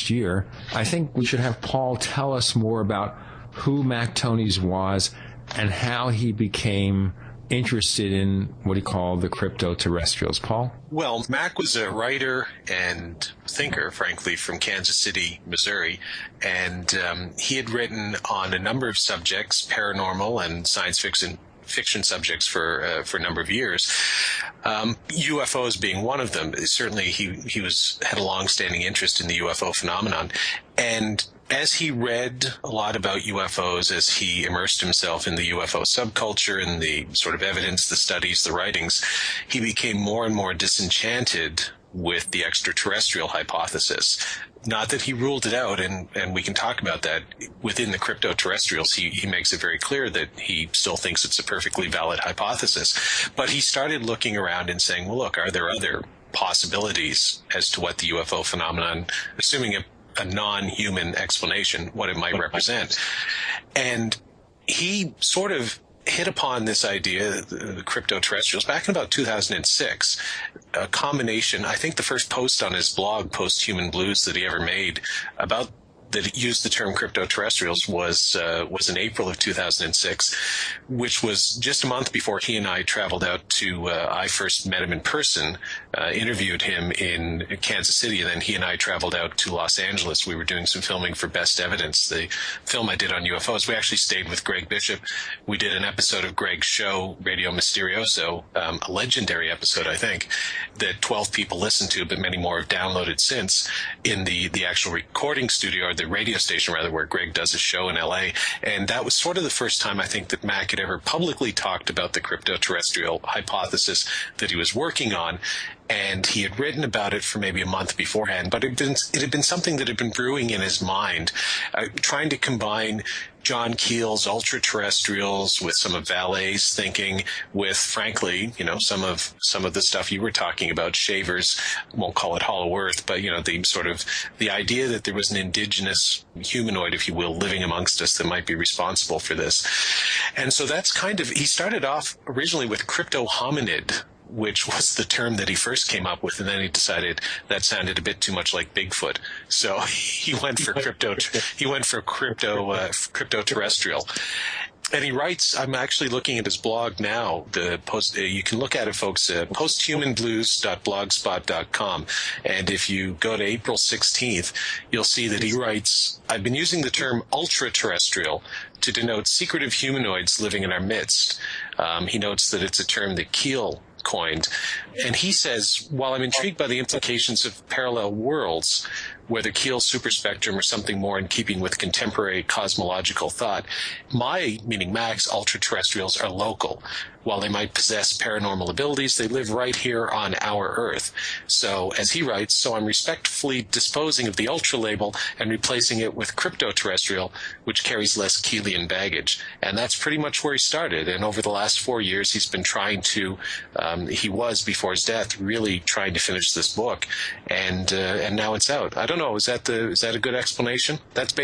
next year. I think we should have Paul tell us more about who Mac Tonnies was and how he became interested in what he called the Cryptoterrestrials. Paul? Well, Mac was a writer and thinker, frankly, from Kansas City, Missouri, and he had written on a number of subjects, paranormal and science fiction subjects for a number of years. UFOs being one of them. Certainly, he had a long-standing interest in the UFO phenomenon, and as he read a lot about UFOs, as he immersed himself in the UFO subculture and the sort of evidence, the studies, the writings, he became more and more disenchanted with the extraterrestrial hypothesis. Not that he ruled it out, and we can talk about that. Within the Cryptoterrestrials, he makes it very clear that he still thinks it's a perfectly valid hypothesis. But he started looking around and saying, well, look, are there other possibilities as to what the UFO phenomenon, assuming a non-human explanation, what it might represent? And he sort of hit upon this idea, the Cryptoterrestrials, back in about 2006. A combination, I think the first post on his blog, Post-Human Blues, that he ever made about that used the term Cryptoterrestrials was in April of 2006, which was just a month before he and I traveled out to, I first met him in person, interviewed him in Kansas City, and then he and I traveled out to Los Angeles. We were doing some filming for Best Evidence, the film I did on UFOs. We actually stayed with Greg Bishop. We did an episode of Greg's show, Radio Mysterioso, a legendary episode, I think, that 12 people listened to, but many more have downloaded since, in the actual recording studio, or the radio station rather, where Greg does his show in LA. And that was sort of the first time I think that Mac had ever publicly talked about the cryptoterrestrial hypothesis that he was working on. And he had written about it for maybe a month beforehand, but it had been something that had been brewing in his mind, trying to combine John Keel's ultra-terrestrials with some of Vallée's thinking, with, frankly, some of the stuff you were talking about, Shaver's, won't call it Hollow Earth, but, the idea that there was an indigenous humanoid, if you will, living amongst us that might be responsible for this. And so that's he started off originally with crypto-hominid, which was the term that he first came up with, and then he decided that sounded a bit too much like Bigfoot. So he went for cryptoterrestrial. And he writes, I'm actually looking at his blog now, you can look at it, folks, posthumanblues.blogspot.com. And if you go to April 16th, you'll see that he writes, I've been using the term ultra-terrestrial to denote secretive humanoids living in our midst. He notes that it's a term that Keel coined. And he says, while I'm intrigued by the implications of parallel worlds, whether Keel's superspectrum or something more in keeping with contemporary cosmological thought, meaning Mac's, ultra-terrestrials are local. While they might possess paranormal abilities, they live right here on our Earth. So, as he writes, I'm respectfully disposing of the ultra label and replacing it with cryptoterrestrial, which carries less Keelian baggage. And that's pretty much where he started. And over the last 4 years, he's been trying to, he was, before his death, really trying to finish this book. And now it's out. I don't know, is that a good explanation? That's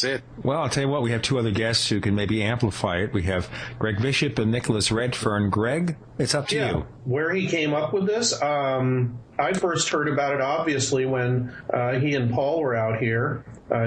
it. Well, I'll tell you what, we have two other guests who can maybe amplify it. We have Greg Bishop and Nicholas Redfern. Greg, it's up to you. Where he came up with this, I first heard about it, obviously, when he and Paul were out here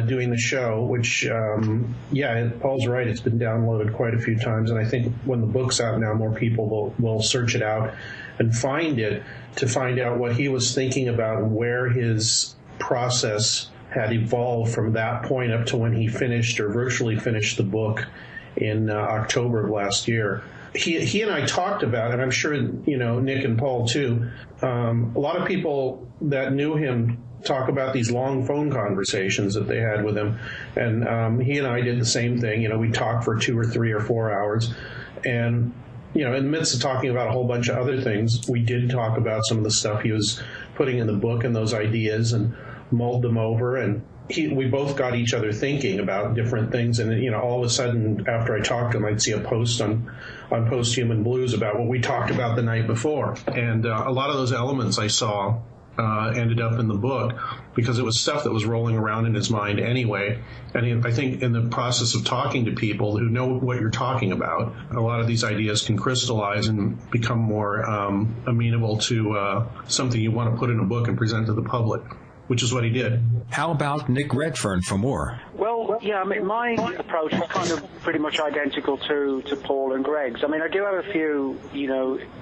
doing the show, which, Paul's right, it's been downloaded quite a few times, and I think when the book's out now, more people will search it out and find it to find out what he was thinking about and where his process had evolved from that point up to when he finished or virtually finished the book in October of last year. He and I talked about it, and I'm sure, Nick and Paul too. A lot of people that knew him talk about these long phone conversations that they had with him. And he and I did the same thing. We talked for 2 or 3 or 4 hours. And, in the midst of talking about a whole bunch of other things, we did talk about some of the stuff he was putting in the book and those ideas and mulled them over. And we both got each other thinking about different things. And, all of a sudden, after I talked to him, I'd see a post on Post-Human Blues about what we talked about the night before. And a lot of those elements I saw ended up in the book because it was stuff that was rolling around in his mind anyway. And I think in the process of talking to people who know what you're talking about, a lot of these ideas can crystallize and become more amenable to something you want to put in a book and present to the public, which is what he did. How about Nick Redfern for more? Well, yeah, I mean, my approach is kind of pretty much identical to Paul and Greg's. I mean, I do have a few,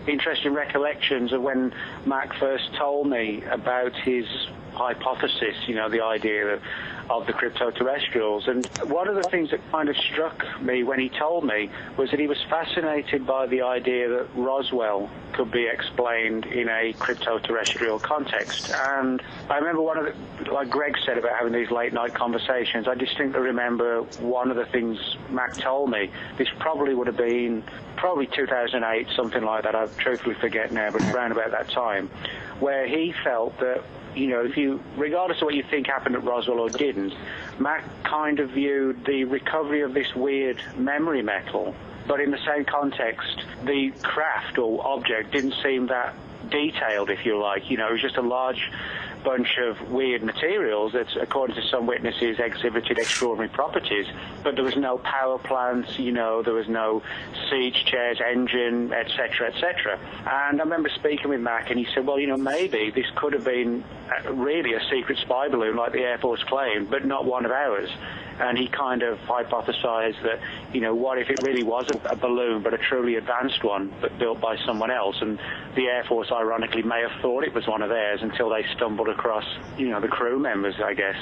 interesting recollections of when Mac first told me about his hypothesis, the idea of the cryptoterrestrials. And one of the things that kind of struck me when he told me was that he was fascinated by the idea that Roswell could be explained in a cryptoterrestrial context. And I remember one of the, like Greg said about having these late night conversations, I distinctly remember one of the things Mac told me. This probably would have been 2008, something like that. I truthfully forget now, but around about that time, where he felt that if you, regardless of what you think happened at Roswell or didn't, Mac kind of viewed the recovery of this weird memory metal, but in the same context, the craft or object didn't seem that detailed, if you like. It was just a large bunch of weird materials that, according to some witnesses, exhibited extraordinary properties, but there was no power plants, there was no siege chairs, engine, etc., etc. And I remember speaking with Mac, and he said, well, maybe this could have been really a secret spy balloon like the Air Force claimed, but not one of ours. And he kind of hypothesized that, what if it really was a balloon, but a truly advanced one, but built by someone else? And the Air Force, ironically, may have thought it was one of theirs until they stumbled across, the crew members, I guess.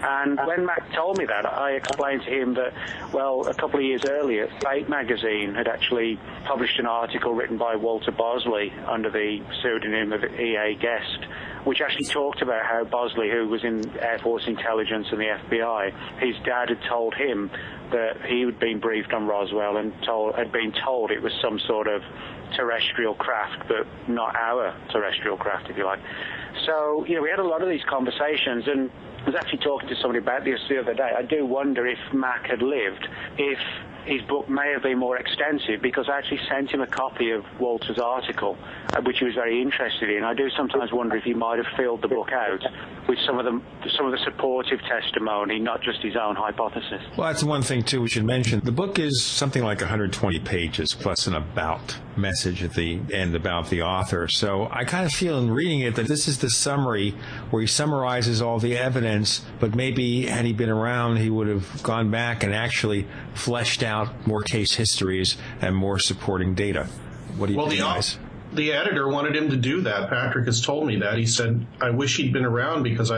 And when Mac told me that, I explained to him that, well, a couple of years earlier, Fate magazine had actually published an article written by Walter Bosley under the pseudonym of E.A. Guest, which actually talked about how Bosley, who was in Air Force intelligence and the FBI, his dad had told him that he had been briefed on Roswell and had been told it was some sort of terrestrial craft, but not our terrestrial craft, if you like. So, we had a lot of these conversations, and I was actually talking to somebody about this the other day. I do wonder if Mac had lived, if his book may have been more extensive, because I actually sent him a copy of Walter's article, which he was very interested in. I do sometimes wonder if he might have filled the book out with some of the supportive testimony, not just his own hypothesis. Well, that's one thing, too, we should mention. The book is something like 120 pages, plus an about message at the end about the author. So I kind of feel in reading it that this is the summary where he summarizes all the evidence, but maybe had he been around, he would have gone back and actually fleshed out more case histories and more supporting data. What do you think, guys? The editor wanted him to do that. Patrick has told me that. He said, I wish he'd been around, because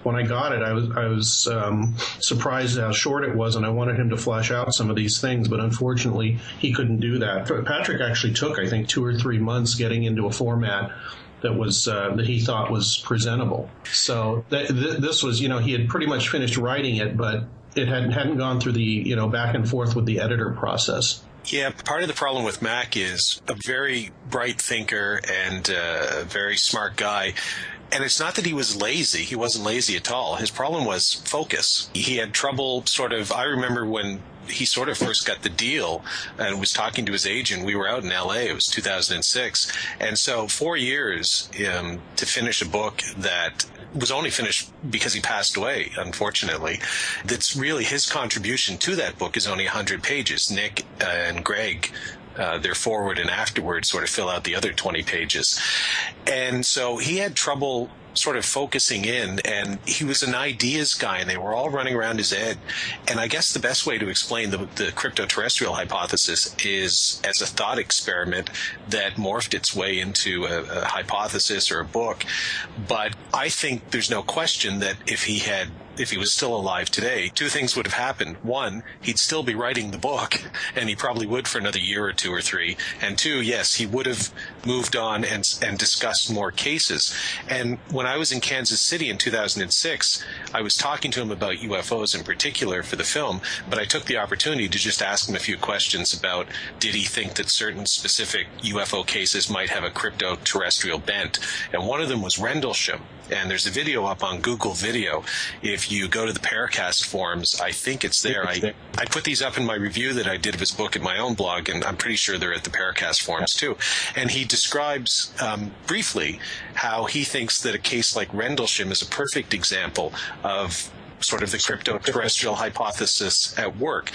when I got it, I was surprised at how short it was, and I wanted him to flesh out some of these things, but unfortunately he couldn't do that. Patrick actually took, I think, 2 or 3 months getting into a format that was that he thought was presentable. So this was, he had pretty much finished writing it, but it hadn't gone through the, back and forth with the editor process. Yeah, part of the problem with Mac is a very bright thinker and a very smart guy. And it's not that he was lazy. He wasn't lazy at all. His problem was focus. He had trouble I remember when he sort of first got the deal and was talking to his agent. We were out in L.A. It was 2006. And so 4 years to finish a book that was only finished because he passed away, unfortunately. That's really his contribution to that book is only 100 pages. Nick and Greg, their forward and afterward, sort of fill out the other 20 pages. And so he had trouble sort of focusing in, and he was an ideas guy, and they were all running around his head. And I guess the best way to explain the cryptoterrestrial hypothesis is as a thought experiment that morphed its way into a hypothesis or a book. But I think there's no question that if he was still alive today, 2 things would have happened. 1, he'd still be writing the book, and he probably would for another year or 2 or 3. And 2, yes, he would have moved on and discussed more cases. And when I was in Kansas City in 2006, I was talking to him about UFOs in particular for the film, but I took the opportunity to just ask him a few questions about, did he think that certain specific UFO cases might have a crypto-terrestrial bent? And one of them was Rendlesham. And there's a video up on Google Video. If you go to the Paracast forums, I think it's there. I put these up in my review that I did of his book in my own blog, and I'm pretty sure they're at the Paracast forums too. And he describes briefly how he thinks that a case like Rendlesham is a perfect example of sort of the crypto-terrestrial hypothesis at work,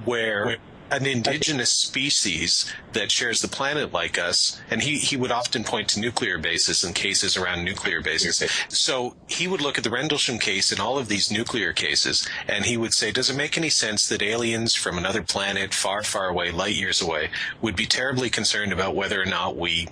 where an indigenous species that shares the planet like us, and he would often point to nuclear bases and cases around nuclear bases. So he would look at the Rendlesham case and all of these nuclear cases, and he would say, does it make any sense that aliens from another planet far, far away, light years away, would be terribly concerned about whether or not we,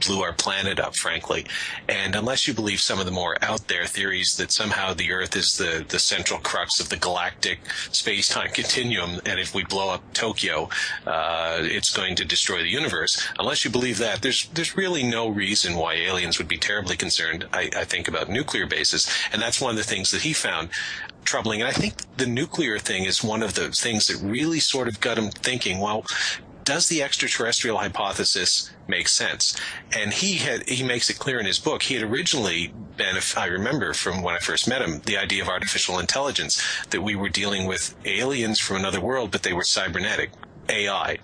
blew our planet up, frankly? And unless you believe some of the more out there theories that somehow the Earth is the central crux of the galactic space-time continuum, and if we blow up Tokyo, it's going to destroy the universe. Unless you believe that, there's really no reason why aliens would be terribly concerned, I think, about nuclear bases. And that's one of the things that he found troubling. And I think the nuclear thing is one of the things that really sort of got him thinking, well, does the extraterrestrial hypothesis make sense? And he makes it clear in his book. He had originally been, if I remember from when I first met him, the idea of artificial intelligence, that we were dealing with aliens from another world, but they were cybernetic, AI.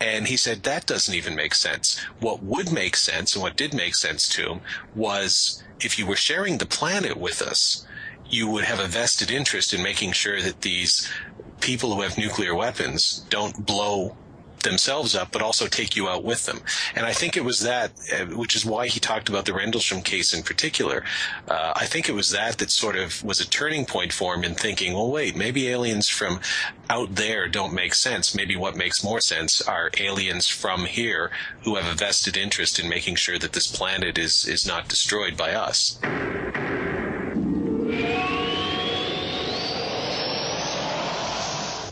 And he said that doesn't even make sense. What would make sense, and what did make sense to him, was if you were sharing the planet with us, you would have a vested interest in making sure that these people who have nuclear weapons don't blow themselves up, but also take you out with them. And I think it was that, which is why he talked about the Rendlesham case in particular. I think it was that sort of was a turning point for him in thinking, well, wait, maybe aliens from out there don't make sense. Maybe what makes more sense are aliens from here who have a vested interest in making sure that this planet is not destroyed by us.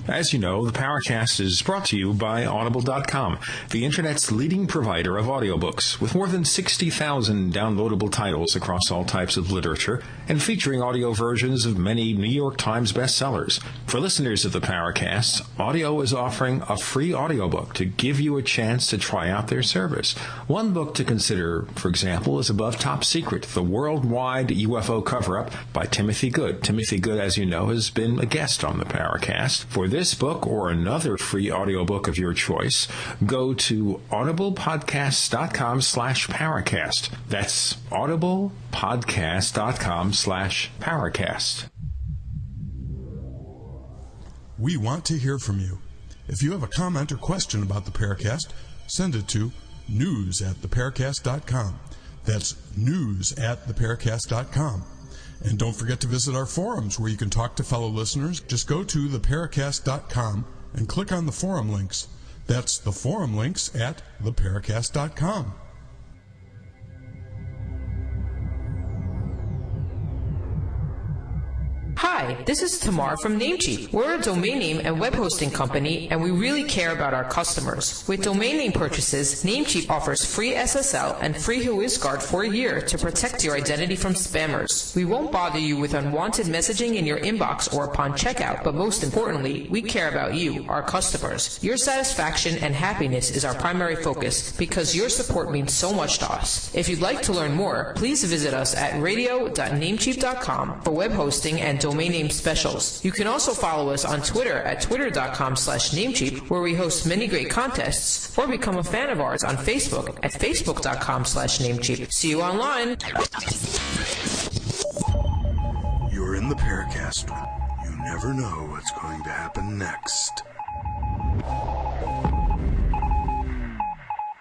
As you know, the Paracast is brought to you by Audible.com, the Internet's leading provider of audiobooks, with more than 60,000 downloadable titles across all types of literature, and featuring audio versions of many New York Times bestsellers. For listeners of the Paracast, Audio is offering a free audiobook to give you a chance to try out their service. One book to consider, for example, is Above Top Secret, the Worldwide UFO Cover-Up by Timothy Good. Timothy Good, as you know, has been a guest on the Paracast. For this book or another free audiobook of your choice, go to audiblepodcasts.com/Paracast. That's audiblepodcast.com/Paracast. We want to hear from you. If you have a comment or question about the Paracast, send it to news@theparacast.com. That's news@theparacast.com. And don't forget to visit our forums where you can talk to fellow listeners. Just go to theparacast.com and click on the forum links. That's the forum links at theparacast.com. Hi, this is Tamar from Namecheap. We're a domain name and web hosting company, and we really care about our customers. With domain name purchases, Namecheap offers free SSL and free WhoisGuard for a year to protect your identity from spammers. We won't bother you with unwanted messaging in your inbox or upon checkout, but most importantly, we care about you, our customers. Your satisfaction and happiness is our primary focus because your support means so much to us. If you'd like to learn more, please visit us at radio.namecheap.com for web hosting and domain name specials. You can also follow us on Twitter at twitter.com/Namecheap, where we host many great contests, or become a fan of ours on Facebook at facebook.com/Namecheap. See you online. You're in the Paracast. You never know what's going to happen next.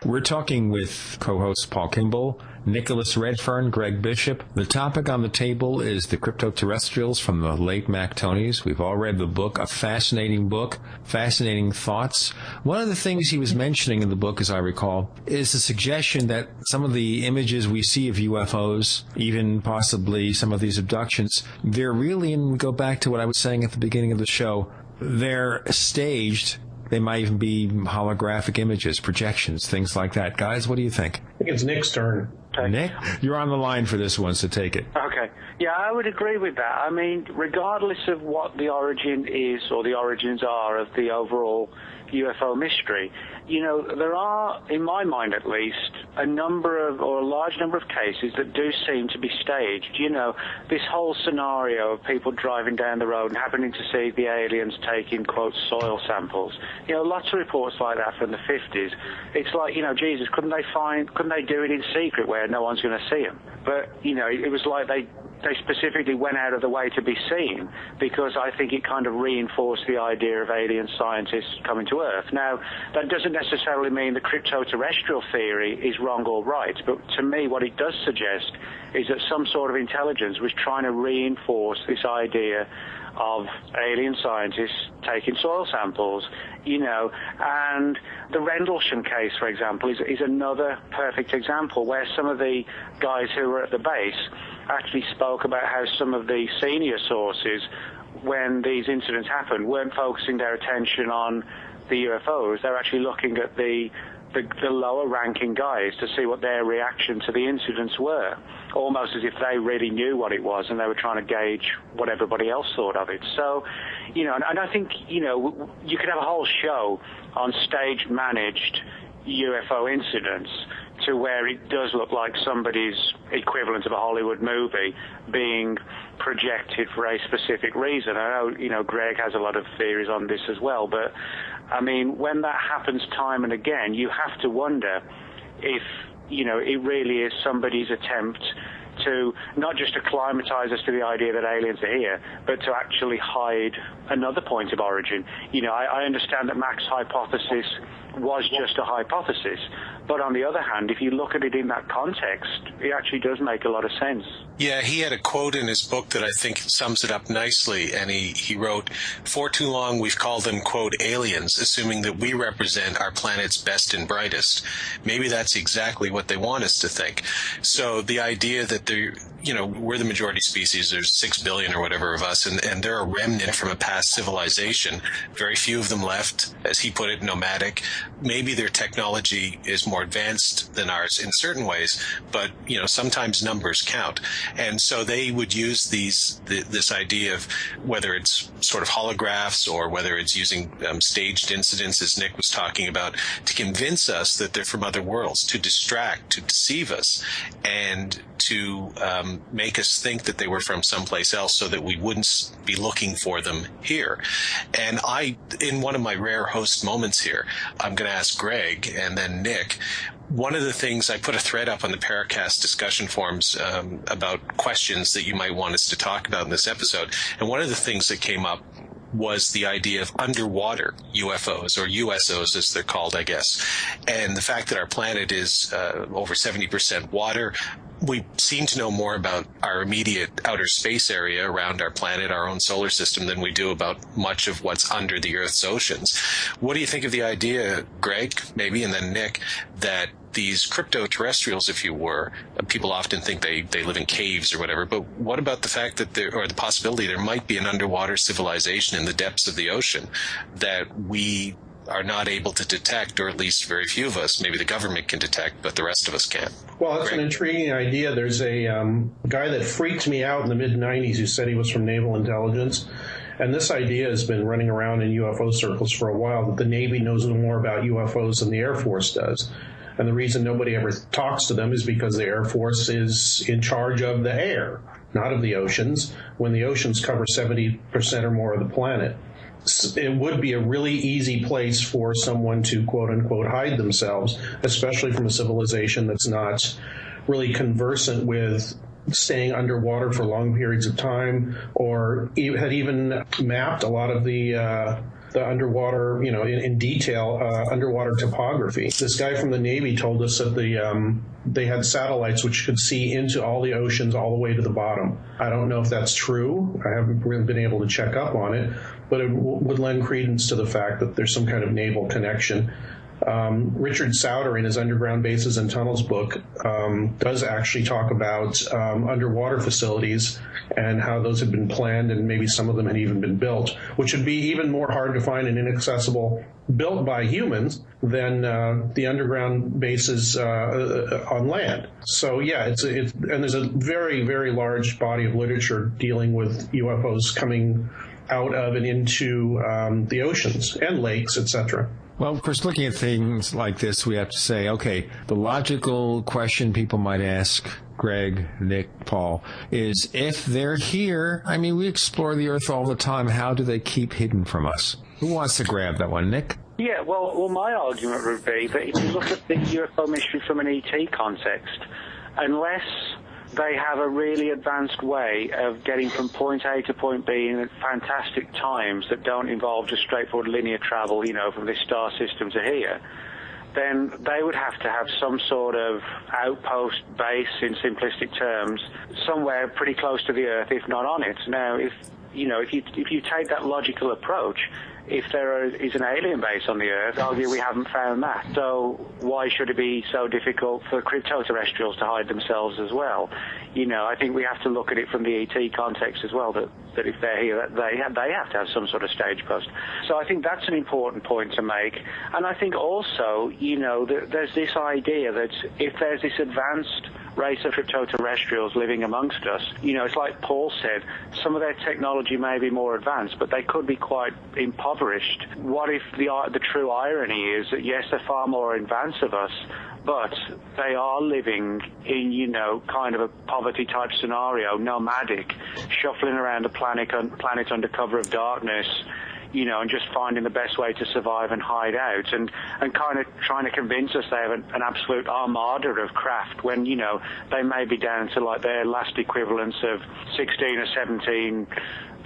We're talking with co-hosts Paul Kimball, Nicholas Redfern, Greg Bishop. The topic on the table is the Cryptoterrestrials from the late Mac Tonys. We've all read the book, a fascinating book, fascinating thoughts. One of the things he was mentioning in the book, as I recall, is the suggestion that some of the images we see of UFOs, even possibly some of these abductions, they're really, and we go back to what I was saying at the beginning of the show, they're staged. They might even be holographic images, projections, things like that. Guys, what do you think? I think it's Nick's turn. Okay. Nick, you're on the line for this one, so take it. Okay. Yeah, I would agree with that. I mean, regardless of what the origin is or the origins are of the overall UFO mystery, you know, there are, in my mind at least, a large number of cases that do seem to be staged. You know, this whole scenario of people driving down the road and happening to see the aliens taking, quote, soil samples. You know, lots of reports like that from the 50s. It's like, you know, Jesus, couldn't they do it in secret where no one's going to see them? But, you know, it was like they they specifically went out of the way to be seen because I think it kind of reinforced the idea of alien scientists coming to Earth. Now, that doesn't necessarily mean the cryptoterrestrial theory is wrong or right, but to me what it does suggest is that some sort of intelligence was trying to reinforce this idea of alien scientists taking soil samples, and the Rendlesham case, for example, is another perfect example where some of the guys who were at the base actually spoke about how some of the senior sources, when these incidents happened, weren't focusing their attention on the UFOs. They're actually looking at the lower-ranking guys to see what their reaction to the incidents were, almost as if they really knew what it was and they were trying to gauge what everybody else thought of it. So, and I think, you could have a whole show on stage-managed UFO incidents to where it does look like somebody's equivalent of a Hollywood movie being projected for a specific reason. I know, Greg has a lot of theories on this as well, but I mean, when that happens time and again, you have to wonder if, it really is somebody's attempt to not just acclimatize us to the idea that aliens are here, but to actually hide another point of origin. I understand that Mac's hypothesis was just a hypothesis, but on the other hand, if you look at it in that context, it actually does make a lot of sense. Yeah, he had a quote in his book that I think sums it up nicely, and he wrote, "For too long we've called them, quote, aliens, assuming that we represent our planet's best and brightest. Maybe that's exactly what they want us to think." So the idea that we're the majority species, there's 6 billion or whatever of us, and they're a remnant from a past civilization. Very few of them left, as he put it, nomadic. Maybe their technology is more advanced than ours in certain ways, but sometimes numbers count. And so they would use this idea of whether it's sort of holographs or whether it's using staged incidents, as Nick was talking about, to convince us that they're from other worlds, to distract, to deceive us, and to make us think that they were from someplace else so that we wouldn't be looking for them here. And in one of my rare host moments here, I'm going to ask Greg and then Nick, one of the things, I put a thread up on the Paracast discussion forums about questions that you might want us to talk about in this episode. And one of the things that came up was the idea of underwater UFOs, or USOs as they're called, I guess. And the fact that our planet is over 70% water. We seem to know more about our immediate outer space area around our planet, our own solar system, than we do about much of what's under the Earth's oceans. What do you think of the idea, Greg, maybe, and then Nick, that these cryptoterrestrials, if you were, people often think they live in caves or whatever, but what about the fact that the possibility there might be an underwater civilization in the depths of the ocean that we are not able to detect, or at least very few of us, maybe the government can detect, but the rest of us can't? Well, that's an intriguing idea. There's a guy that freaked me out in the mid-'90s who said he was from Naval Intelligence. And this idea has been running around in UFO circles for a while, that the Navy knows more about UFOs than the Air Force does. And the reason nobody ever talks to them is because the Air Force is in charge of the air, not of the oceans, when the oceans cover 70% or more of the planet. It would be a really easy place for someone to, quote unquote, hide themselves, especially from a civilization that's not really conversant with staying underwater for long periods of time, or had even mapped a lot of the underwater, in detail, underwater topography. This guy from the Navy told us that they had satellites which could see into all the oceans all the way to the bottom. I don't know if that's true. I haven't really been able to check up on it, but it would lend credence to the fact that there's some kind of naval connection. Richard Sauter, in his Underground Bases and Tunnels book, does actually talk about underwater facilities and how those had been planned, and maybe some of them had even been built, which would be even more hard to find and inaccessible built by humans than the underground bases on land. So yeah, and there's a very, very large body of literature dealing with UFOs coming out of and into the oceans and lakes, etc. Well, of course, looking at things like this, we have to say, okay, the logical question people might ask, Greg, Nick, Paul, is if they're here, I mean, we explore the Earth all the time, how do they keep hidden from us? Who wants to grab that one, Nick? Yeah, well, my argument would be that if you look at the UFO mystery from an ET context, unless they have a really advanced way of getting from point A to point B in fantastic times that don't involve just straightforward linear travel, from this star system to here, then they would have to have some sort of outpost base, in simplistic terms, somewhere pretty close to the Earth, if not on it. Now, if you take that logical approach, if there is an alien base on the Earth, argue we haven't found that. So why should it be so difficult for cryptoterrestrials to hide themselves as well? I think we have to look at it from the ET context as well, that if they're here, they have to have some sort of stage post. So I think that's an important point to make. And I think also, there's this idea that if there's this advanced race of cryptoterrestrials living amongst us, it's like Paul said, some of their technology may be more advanced, but they could be quite impoverished. What if the true irony is that, yes, they're far more advanced of us, but they are living in, kind of a poverty-type scenario, nomadic, shuffling around a planet under cover of darkness, and just finding the best way to survive and hide out, and kind of trying to convince us they have an absolute armada of craft when, they may be down to like their last equivalents of 16 or 17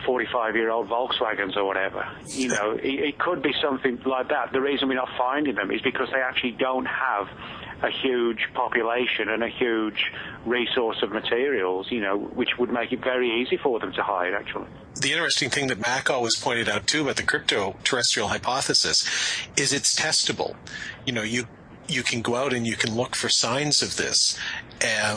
45-year-old Volkswagens or whatever. It could be something like that. The reason we're not finding them is because they actually don't have a huge population and a huge resource of materials, which would make it very easy for them to hide, actually. The interesting thing that Mac always pointed out, too, about the cryptoterrestrial hypothesis is it's testable. You can go out and you can look for signs of this,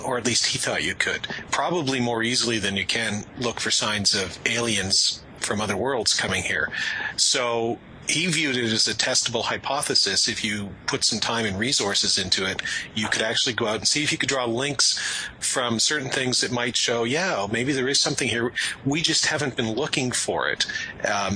or at least he thought you could, probably more easily than you can look for signs of aliens from other worlds coming here. So he viewed it as a testable hypothesis. If you put some time and resources into it, you could actually go out and see if you could draw links from certain things that might show, maybe there is something here. We just haven't been looking for it.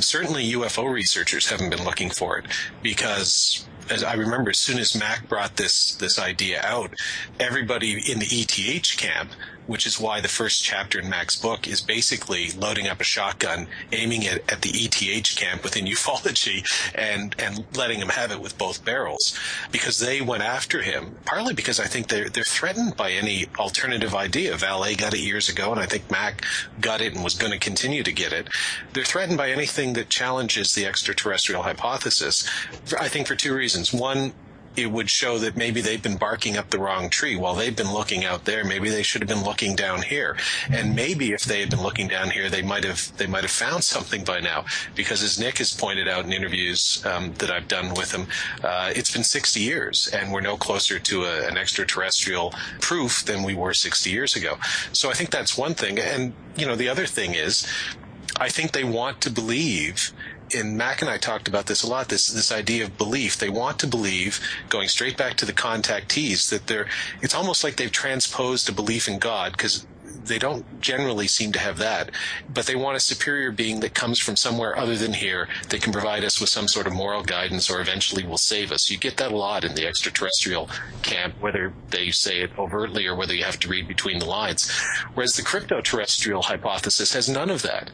Certainly UFO researchers haven't been looking for it, because as I remember, as soon as Mac brought this idea out, everybody in the ETH camp, which is why the first chapter in Mac's book is basically loading up a shotgun, aiming it at the ETH camp within ufology, and letting him have it with both barrels, because they went after him, partly because I think they're threatened by any alternative idea. Valet got it years ago, and I think Mac got it and was going to continue to get it. They're threatened by anything that challenges the extraterrestrial hypothesis, I think for two reasons. One, it would show that maybe they've been barking up the wrong tree. While they've been looking out there, maybe they should have been looking down here. And maybe if they had been looking down here, they might have found something by now. Because as Nick has pointed out in interviews that I've done with him, it's been 60 years, and we're no closer to an extraterrestrial proof than we were 60 years ago. So I think that's one thing. And the other thing is, I think they want to believe. And Mac and I talked about this a lot, this idea of belief. They want to believe, going straight back to the contactees, that it's almost like they've transposed a belief in God, because they don't generally seem to have that, but they want a superior being that comes from somewhere other than here, that can provide us with some sort of moral guidance, or eventually will save us. You get that a lot in the extraterrestrial camp, whether they say it overtly or whether you have to read between the lines. Whereas the cryptoterrestrial hypothesis has none of that.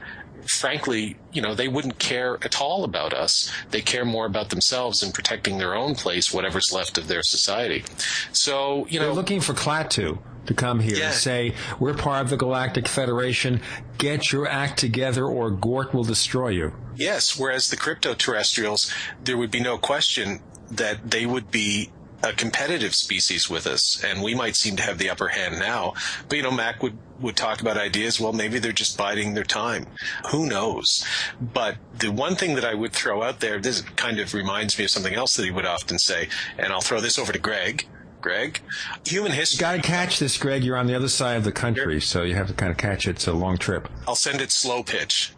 Frankly, they wouldn't care at all about us. They care more about themselves and protecting their own place, whatever's left of their society. So, they're looking for Klaatu to come here and say, we're part of the Galactic Federation, get your act together or Gort will destroy you. Yes, whereas the cryptoterrestrials, there would be no question that they would be a competitive species with us, and we might seem to have the upper hand now. But, Mac would talk about ideas, well, maybe they're just biding their time. Who knows? But the one thing that I would throw out there, this kind of reminds me of something else that he would often say, and I'll throw this over to Greg. Greg, human history. You got to catch this, Greg. You're on the other side of the country, so you have to kind of catch it. It's a long trip. I'll send it slow pitch.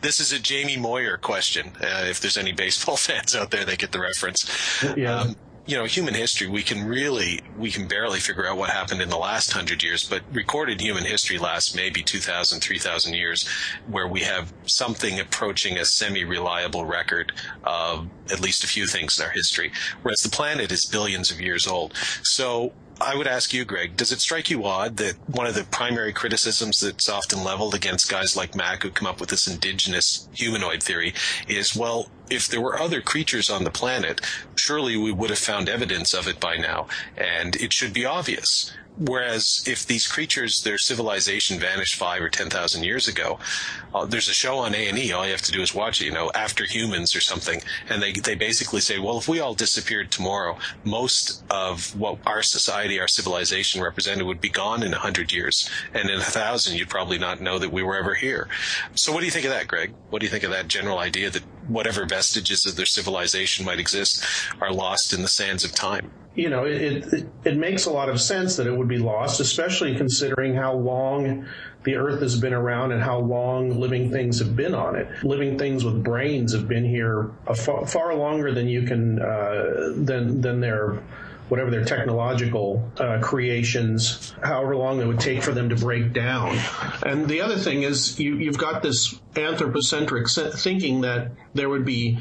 This is a Jamie Moyer question. If there's any baseball fans out there, they get the reference. Yeah. Human history, we can barely figure out what happened in the last 100 years, but recorded human history lasts maybe 2,000, 3,000 years, where we have something approaching a semi-reliable record of at least a few things in our history, whereas the planet is billions of years old. So I would ask you, Greg, does it strike you odd that one of the primary criticisms that's often leveled against guys like Mac who come up with this indigenous humanoid theory is, well, if there were other creatures on the planet, surely we would have found evidence of it by now, and it should be obvious. Whereas if these creatures, their civilization vanished 5 or 10,000 years ago, there's a show on A&E, all you have to do is watch it, After Humans or something, and they basically say, well, if we all disappeared tomorrow, most of what our society, our civilization represented would be gone in 100 years, and in 1,000 you'd probably not know that we were ever here. So what do you think of that, Greg? What do you think of that general idea that whatever vestiges of their civilization might exist are lost in the sands of time? It makes a lot of sense that it would be lost, especially considering how long the Earth has been around and how long living things have been on it. Living things with brains have been here far longer than you can than their whatever their technological creations, however long it would take for them to break down. And the other thing is you've got this anthropocentric thinking that there would be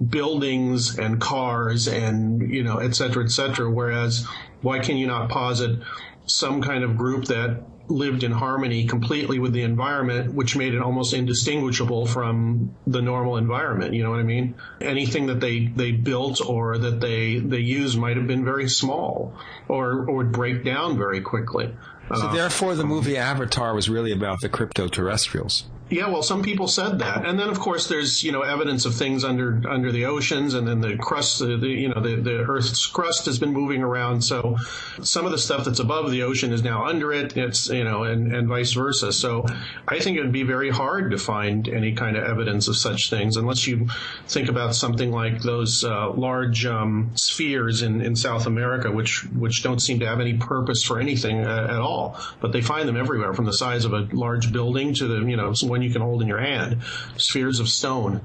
buildings and cars and, et cetera, whereas why can you not posit some kind of group that lived in harmony completely with the environment, which made it almost indistinguishable from the normal environment? You know what I mean? Anything that they built or that they used might have been very small or would break down very quickly. So therefore the movie Avatar was really about the cryptoterrestrials. Yeah, well, some people said that, and then of course there's evidence of things under the oceans, and then the crust, the Earth's crust has been moving around. So some of the stuff that's above the ocean is now under it. It's and vice versa. So I think it would be very hard to find any kind of evidence of such things unless you think about something like those large spheres in South America, which don't seem to have any purpose for anything at all. But they find them everywhere, from the size of a large building to the one you can hold in your hand, spheres of stone.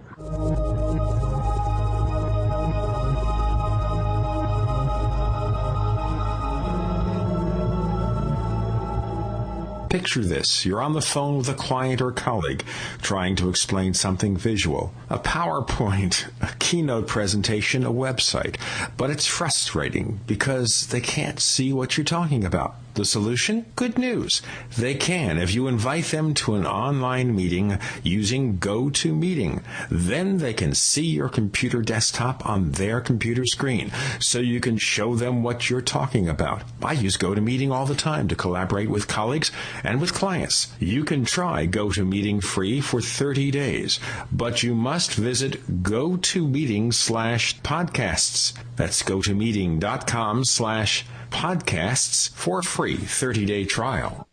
Picture this. You're on the phone with a client or colleague trying to explain something visual. A PowerPoint, a keynote presentation, a website. But it's frustrating because they can't see what you're talking about. The solution? Good news. They can if you invite them to an online meeting using GoToMeeting. Then they can see your computer desktop on their computer screen, so you can show them what you're talking about. I use GoToMeeting all the time to collaborate with colleagues and with clients. You can try GoToMeeting free for 30 days, but you must visit GoToMeeting/podcasts. That's GoToMeeting.com/podcasts for a free 30-day trial.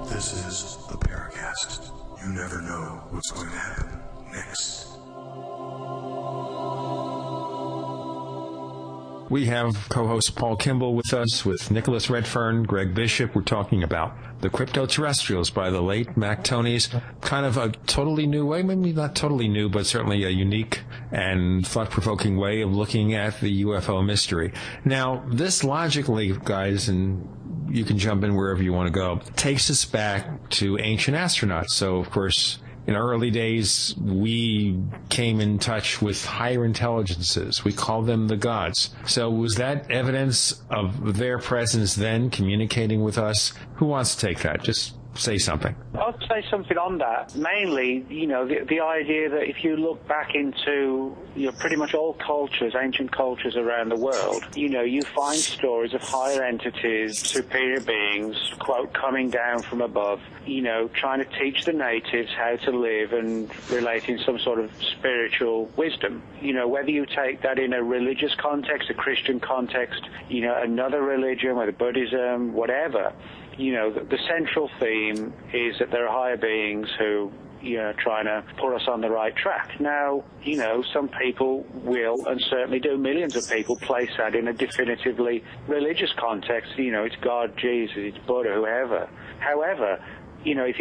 This is the Paracast. You never know what's going to happen next. We have co-host Paul Kimball with us, with Nicholas Redfern, Greg Bishop. We're talking about the Cryptoterrestrials by the late Mac Tonnies. Kind of a totally new way, maybe not totally new, but certainly a unique and thought-provoking way of looking at the UFO mystery. Now, this logically, guys, and you can jump in wherever you want to go, takes us back to ancient astronauts. So, of course, in our early days, we came in touch with higher intelligences. We called them the gods. So was that evidence of their presence then communicating with us? Who wants to take that? Just say something. I'll say something on that. Mainly, the idea that if you look back into pretty much all cultures, ancient cultures around the world, you find stories of higher entities, superior beings, quote, coming down from above, trying to teach the natives how to live and relating some sort of spiritual wisdom. Whether you take that in a religious context, a Christian context, another religion, whether Buddhism, whatever, the central theme is that there are higher beings who, trying to put us on the right track. Now, some people will, and certainly do, millions of people place that in a definitively religious context. It's God, Jesus, it's Buddha, whoever. However, if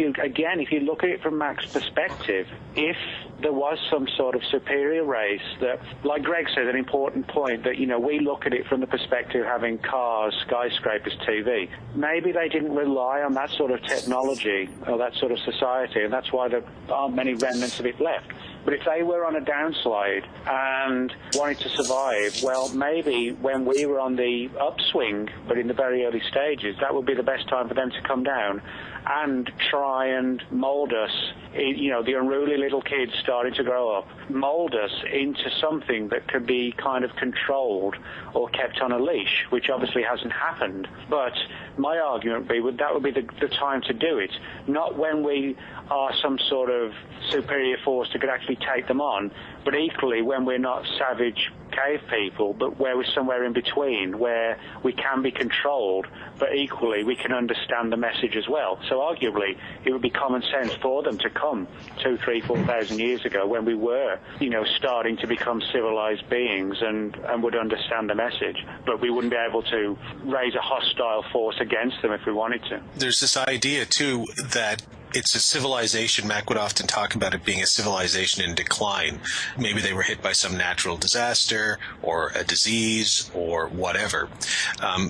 you look at it from Mac's perspective, if there was some sort of superior race that, like Greg said, an important point, that, we look at it from the perspective of having cars, skyscrapers, TV. Maybe they didn't rely on that sort of technology or that sort of society, and that's why there aren't many remnants of it left. But if they were on a downslide and wanted to survive, well, maybe when we were on the upswing, but in the very early stages, that would be the best time for them to come down and try and mold us, you know, the unruly little kids starting to grow up, mold us into something that could be kind of controlled or kept on a leash, which obviously hasn't happened. But my argument would be that would be the time to do it, not when we are some sort of superior force that could actually take them on, but equally when we're not savage cave people, but where we're somewhere in between, where we can be controlled, but equally we can understand the message as well. So arguably, it would be common sense for them to come 2,000, 3,000, 4,000 years ago when we were, you know, starting to become civilized beings and would understand the message. But we wouldn't be able to raise a hostile force against them if we wanted to. There's this idea, too, that it's a civilization. Mac would often talk about it being a civilization in decline. Maybe they were hit by some natural disaster or a disease or whatever.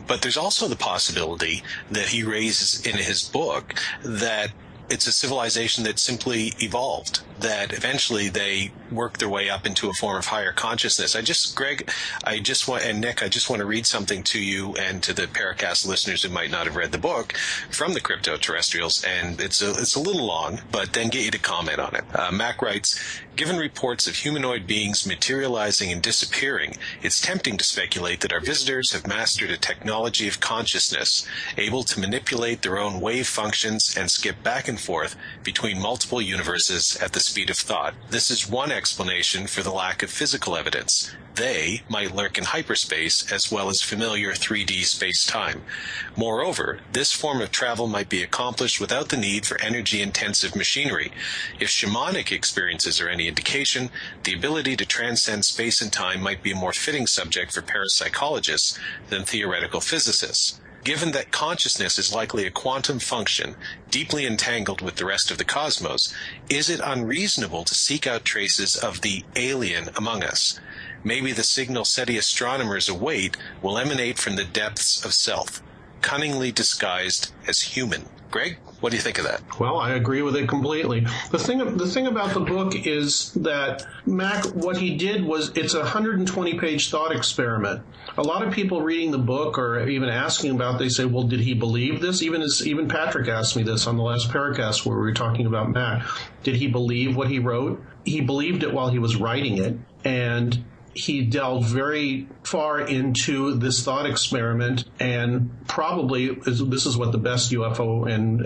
But there's also the possibility that he raises in his book that it's a civilization that simply evolved, that eventually they worked their way up into a form of higher consciousness. Greg, and Nick, I just want to read something to you and to the Paracast listeners who might not have read the book from the Cryptoterrestrials, and it's a little long, but then get you to comment on it. Mac writes, given reports of humanoid beings materializing and disappearing, it's tempting to speculate that our visitors have mastered a technology of consciousness, able to manipulate their own wave functions and skip back and forth between multiple universes at the speed of thought. This is one explanation for the lack of physical evidence. They might lurk in hyperspace as well as familiar 3D space-time. Moreover, this form of travel might be accomplished without the need for energy-intensive machinery. If shamanic experiences are any indication, the ability to transcend space and time might be a more fitting subject for parapsychologists than theoretical physicists. Given that consciousness is likely a quantum function, deeply entangled with the rest of the cosmos, is it unreasonable to seek out traces of the alien among us? Maybe the signal SETI astronomers await will emanate from the depths of self, cunningly disguised as human. Greg, what do you think of that? Well, I agree with it completely. The thing about the book is that Mac, what he did was, it's a 120-page thought experiment. A lot of people reading the book or even asking about, they say, well, did he believe this? Even Patrick asked me this on the last Paracast where we were talking about Mac. Did he believe what he wrote? He believed it while he was writing it, and he delved very far into this thought experiment, and probably, this is what the best UFO and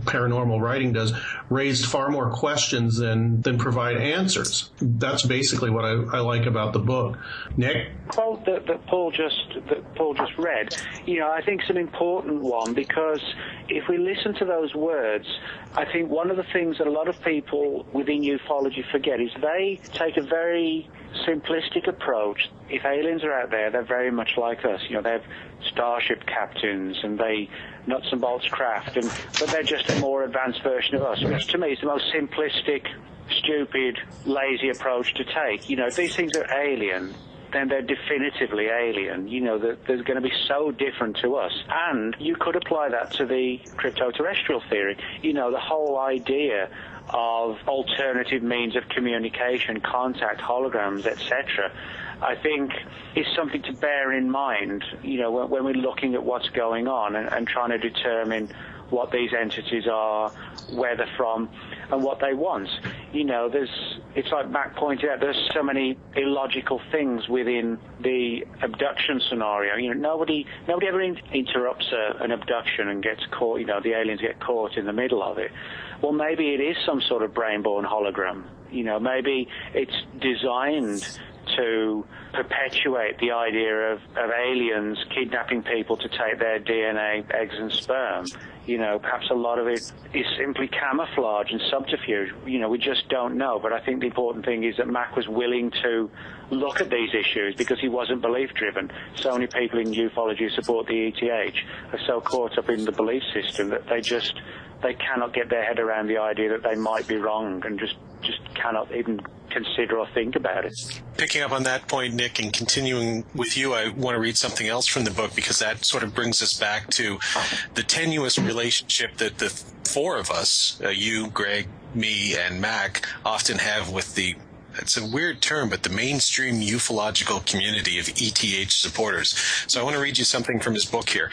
paranormal writing does, raised far more questions than provide answers. That's basically what I like about the book. Nick? Quote that Paul just read, you know, I think it's an important one, because if we listen to those words, I think one of the things that a lot of people within ufology forget is they take a very simplistic approach. If aliens are out there, they're very much like us. You know, they have starship captains and they nuts and bolts craft, but they're just a more advanced version of us, which to me is the most simplistic, stupid, lazy approach to take. You know, if these things are alien, then they're definitively alien. You know, they're going to be so different to us. And you could apply that to the cryptoterrestrial theory. You know, the whole idea of alternative means of communication, contact, holograms, etc., I think is something to bear in mind, you know, when we're looking at what's going on and trying to determine what these entities are, where they're from, and what they want. You know, it's like Mac pointed out, there's so many illogical things within the abduction scenario. You know, nobody ever interrupts an abduction and gets caught, you know, the aliens get caught in the middle of it. Well, maybe it is some sort of brain-born hologram. You know, maybe it's designed to perpetuate the idea of aliens kidnapping people to take their DNA, eggs, and sperm. You know, perhaps a lot of it is simply camouflage and subterfuge. You know, we just don't know. But I think the important thing is that Mac was willing to look at these issues because he wasn't belief-driven. So many people in ufology who support the ETH are so caught up in the belief system that they cannot get their head around the idea that they might be wrong and just cannot even consider or think about it. Picking up on that point, Nick, and continuing with you, I want to read something else from the book because that sort of brings us back to the tenuous relationship that the four of us, you, Greg, me, and Mac, often have with the it's a weird term, but the mainstream ufological community of ETH supporters. So I want to read you something from his book here.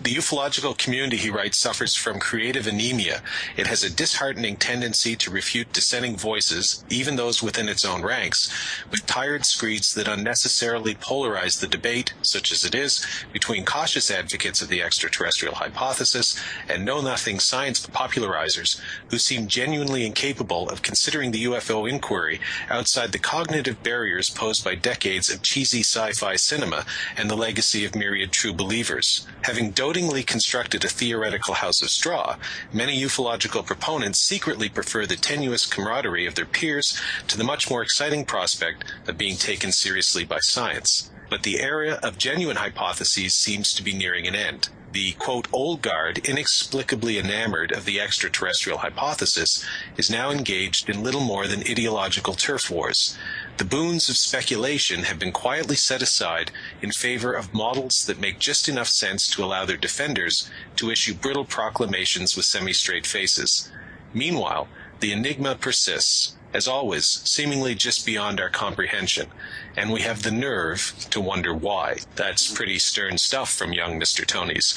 The ufological community, he writes, suffers from creative anemia. It has a disheartening tendency to refute dissenting voices, even those within its own ranks, with tired screeds that unnecessarily polarize the debate, such as it is, between cautious advocates of the extraterrestrial hypothesis and know-nothing science popularizers who seem genuinely incapable of considering the UFO inquiry outside the cognitive barriers posed by decades of cheesy sci-fi cinema and the legacy of myriad true believers. Having dotingly constructed a theoretical house of straw, many ufological proponents secretly prefer the tenuous camaraderie of their peers to the much more exciting prospect of being taken seriously by science. But the era of genuine hypotheses seems to be nearing an end. The, quote, old guard, inexplicably enamored of the extraterrestrial hypothesis, is now engaged in little more than ideological turf wars. The boons of speculation have been quietly set aside in favor of models that make just enough sense to allow their defenders to issue brittle proclamations with semi-straight faces. Meanwhile, the enigma persists, as always, seemingly just beyond our comprehension, and we have the nerve to wonder why. That's pretty stern stuff from young Mr. Tonys.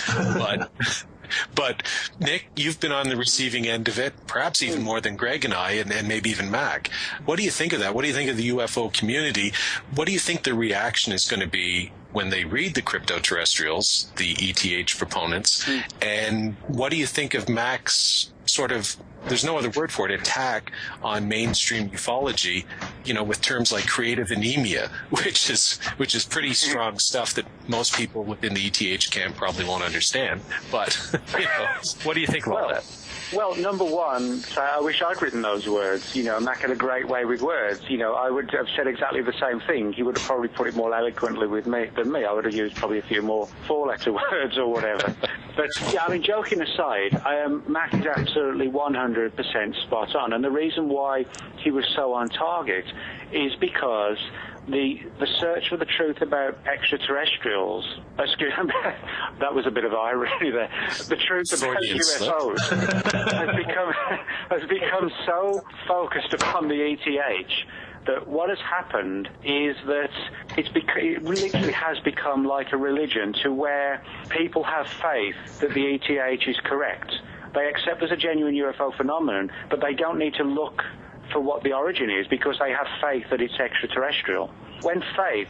But Nick, you've been on the receiving end of it, perhaps even more than Greg and I, and maybe even Mac. What do you think of that? What do you think of the UFO community? What do you think the reaction is going to be when they read the Cryptoterrestrials, the ETH proponents? And what do you think of Mac's sort of, there's no other word for it, attack on mainstream ufology, with terms like creative anemia, which is pretty strong stuff that most people within the ETH camp probably won't understand. But, what do you think about that? Well, number one, I wish I'd written those words. Mac had a great way with words. I would have said exactly the same thing. He would have probably put it more eloquently than me. I would have used probably a few more four-letter words or whatever. But, joking aside, Mac is absolutely 100% spot on. And the reason why he was so on target is because the search for the truth about extraterrestrials, that was a bit of irony there, the truth about UFOs has become so focused upon the ETH that what has happened is that it literally has become like a religion, to where people have faith that the ETH is correct. They accept there's a genuine UFO phenomenon, but they don't need to look for what the origin is because they have faith that it's extraterrestrial. When faith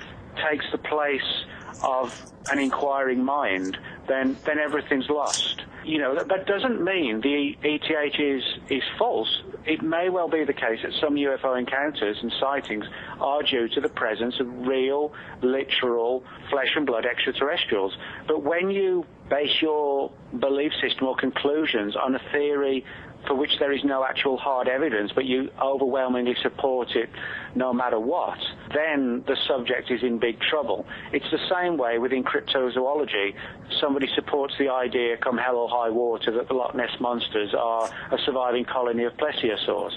takes the place of an inquiring mind, then everything's lost. That doesn't mean the ETH is false. It may well be the case that some UFO encounters and sightings are due to the presence of real, literal, flesh and blood extraterrestrials. But when you base your belief system or conclusions on a theory for which there is no actual hard evidence, but you overwhelmingly support it no matter what, then the subject is in big trouble. It's the same way within cryptozoology. Somebody supports the idea, come hell or high water, that the Loch Ness monsters are a surviving colony of plesiosaurs.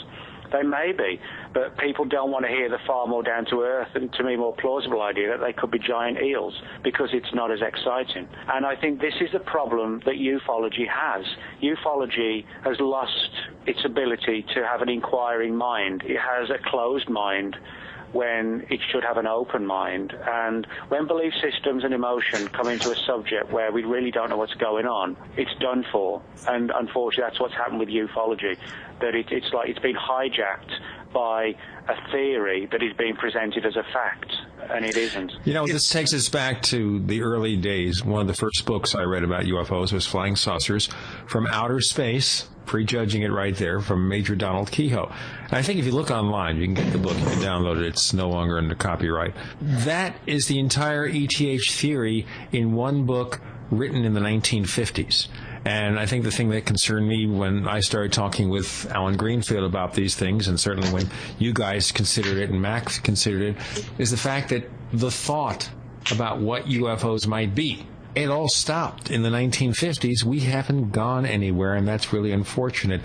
They may be, but people don't want to hear the far more down-to-earth and, to me, more plausible idea that they could be giant eels, because it's not as exciting. And I think this is the problem that ufology has. Ufology has lost its ability to have an inquiring mind. It has a closed mind when it should have an open mind. And when belief systems and emotion come into a subject where we really don't know what's going on, it's done for. And unfortunately, that's what's happened with ufology, that it's like it's been hijacked by a theory that is being presented as a fact, and it isn't. This takes us back to the early days. One of the first books I read about UFOs was Flying Saucers from Outer Space, prejudging it right there, from Major Donald Kehoe. And I think if you look online, you can get the book, you can download it, it's no longer under copyright. That is the entire ETH theory in one book written in the 1950s. And I think the thing that concerned me when I started talking with Alan Greenfield about these things, and certainly when you guys considered it and Max considered it, is the fact that the thought about what UFOs might be, it all stopped in the 1950s. We haven't gone anywhere, and that's really unfortunate.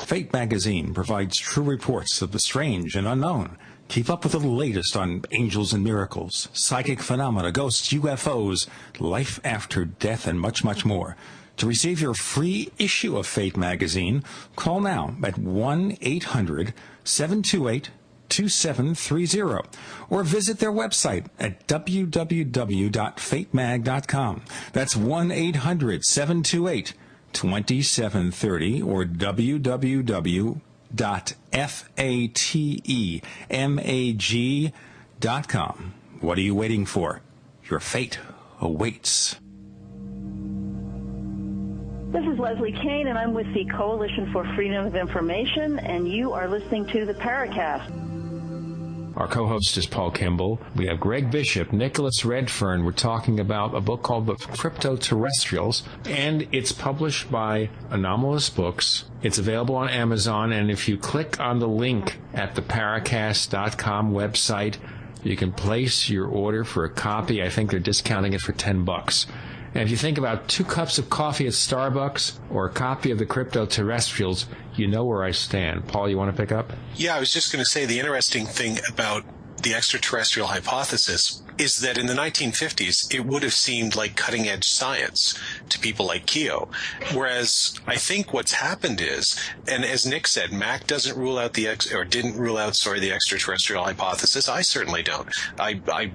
Fate magazine provides true reports of the strange and unknown. Keep up with the latest on angels and miracles, psychic phenomena, ghosts, UFOs, life after death, and much, much more. To receive your free issue of Fate magazine, call now at 1-800-728-2730 or visit their website at www.fatemag.com. That's 1-800-728-2730 or www.fatemag.com. What are you waiting for? Your fate awaits. This is Leslie Kane, and I'm with the Coalition for Freedom of Information, and you are listening to the Paracast. Our co-host is Paul Kimball. We have Greg Bishop, Nicholas Redfern. We're talking about a book called The Cryptoterrestrials, and it's published by Anomalous Books. It's available on Amazon, and if you click on the link at the Paracast.com website, you can place your order for a copy. I think they're discounting it for $10. And if you think about 2 cups of coffee at Starbucks or a copy of the Cryptoterrestrials, you know where I stand. Paul, you want to pick up? Yeah, I was just going to say the interesting thing about the extraterrestrial hypothesis is that in the 1950s, it would have seemed like cutting-edge science to people like Keogh. Whereas I think what's happened is, and as Nick said, Mac doesn't rule out the extraterrestrial hypothesis. I certainly don't.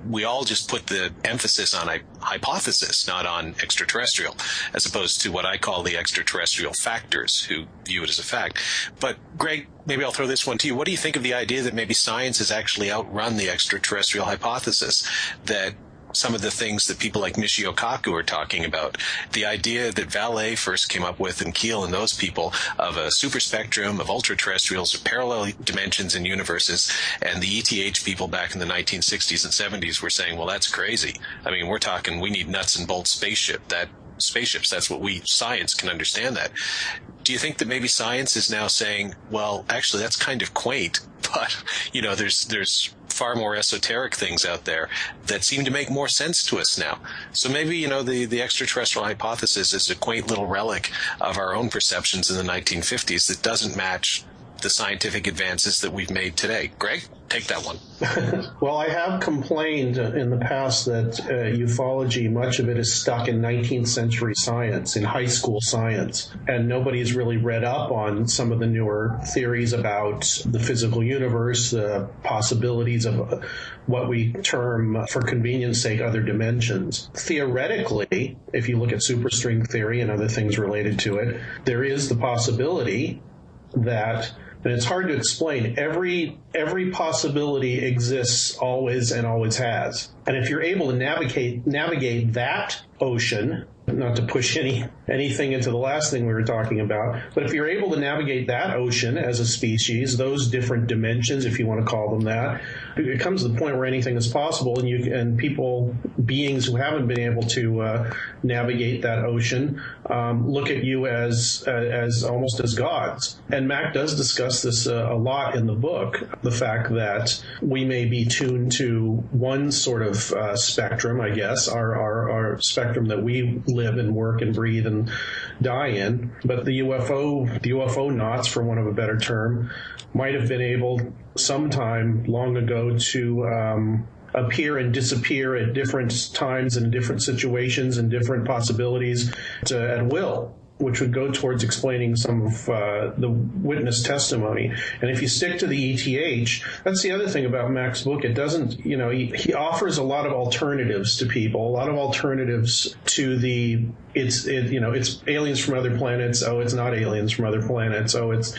We all just put the emphasis on a hypothesis, not on extraterrestrial, as opposed to what I call the extraterrestrial factors who view it as a fact. But Greg, maybe I'll throw this one to you. What do you think of the idea that maybe science has actually outrun the extraterrestrial hypothesis? That some of the things that people like Michio Kaku are talking about, the idea that Vallée first came up with, and Keel and those people, of a super spectrum of ultra-terrestrials, of parallel dimensions and universes, and the ETH people back in the 1960s and 70s were saying, well, that's crazy. I mean, we're talking, we need nuts and bolts spaceships, that's what science can understand that. Do you think that maybe science is now saying, well, actually, that's kind of quaint, but, there's far more esoteric things out there that seem to make more sense to us now. So maybe, the extraterrestrial hypothesis is a quaint little relic of our own perceptions in the 1950s that doesn't match the scientific advances that we've made today. Greg, take that one. Well, I have complained in the past that ufology, much of it is stuck in 19th century science, in high school science, and nobody's really read up on some of the newer theories about the physical universe, the possibilities of what we term, for convenience sake, other dimensions. Theoretically, if you look at superstring theory and other things related to it, there is the possibility that, and it's hard to explain, every possibility exists always and always has. And if you're able to navigate that ocean, not to push anything into the last thing we were talking about, but if you're able to navigate that ocean as a species, those different dimensions, if you want to call them that, it comes to the point where anything is possible, and beings who haven't been able to navigate that ocean, look at you as almost as gods. And Mac does discuss this a lot in the book, the fact that we may be tuned to one sort of spectrum, I guess, our spectrum that we live and work and breathe and die in. But the UFO knots, for want of a better term, might have been able sometime long ago to appear and disappear at different times and different situations and different possibilities at will, which would go towards explaining some of the witness testimony. And if you stick to the ETH, that's the other thing about Mac's book. It doesn't, he offers a lot of alternatives to people, a lot of alternatives to it's aliens from other planets. Oh, it's not aliens from other planets. Oh, it's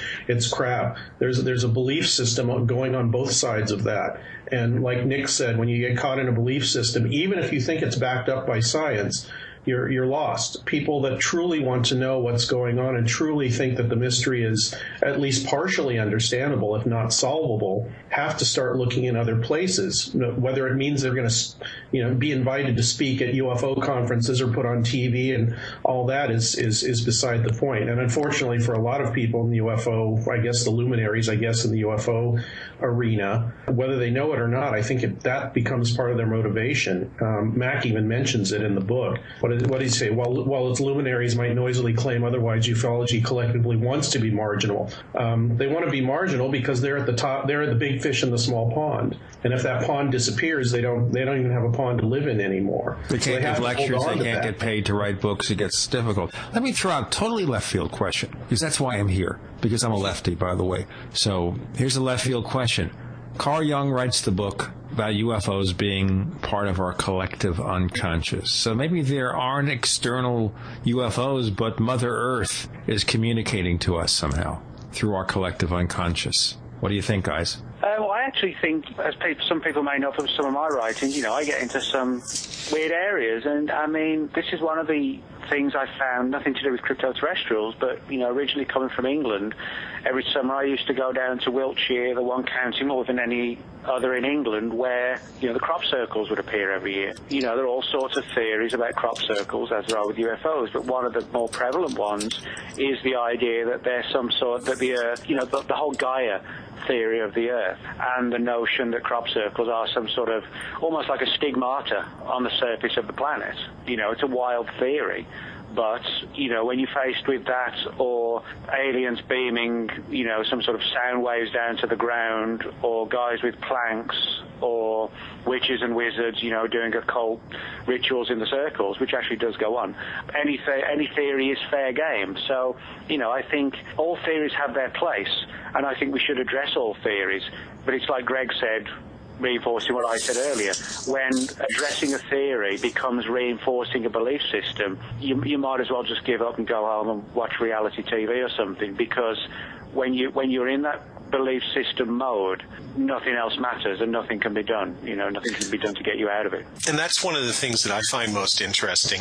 crap. There's a belief system going on both sides of that. And like Nick said, when you get caught in a belief system, even if you think it's backed up by science, you're lost. People that truly want to know what's going on and truly think that the mystery is at least partially understandable, if not solvable, have to start looking in other places. Whether it means they're going to, be invited to speak at UFO conferences or put on TV, and all that is beside the point. And unfortunately, for a lot of people in the UFO, I guess the luminaries, in the UFO arena, whether they know it or not, I think that becomes part of their motivation. Mac even mentions it in the book. What did he say? While its luminaries might noisily claim otherwise, ufology collectively wants to be marginal. They want to be marginal because they're at the top. They're the big fish in the small pond, and if that pond disappears, they don't even have a pond to live in anymore. They can't give lectures. They can't get paid to write books. It gets difficult. Let me throw out a totally left field question, because that's why I'm here. Because I'm a lefty, by the way. So here's a left field question. Carl Jung writes the book about UFOs being part of our collective unconscious. So maybe there aren't external UFOs, but Mother Earth is communicating to us somehow through our collective unconscious. What do you think, guys? Well, I actually think, as some people may know from some of my writings, I get into some weird areas. And, I mean, this is one of the things I found, nothing to do with cryptoterrestrials, but, originally coming from England, every summer I used to go down to Wiltshire, the one county more than any other in England, where, the crop circles would appear every year. There are all sorts of theories about crop circles, as there are with UFOs, but one of the more prevalent ones is the idea that there's some sort, that the Earth, the whole Gaia theory of the Earth, and the notion that crop circles are some sort of, almost like a stigmata on the surface of the planet. It's a wild theory. But, when you're faced with that, or aliens beaming, some sort of sound waves down to the ground, or guys with planks, or witches and wizards, doing occult rituals in the circles, which actually does go on, any theory is fair game. So, I think all theories have their place, and I think we should address all theories. But it's like Greg said, reinforcing what I said earlier, when addressing a theory becomes reinforcing a belief system, you might as well just give up and go home and watch reality TV or something, because when you're in that belief system mode, nothing else matters and nothing can be done. Nothing can be done to get you out of it. And that's one of the things that I find most interesting.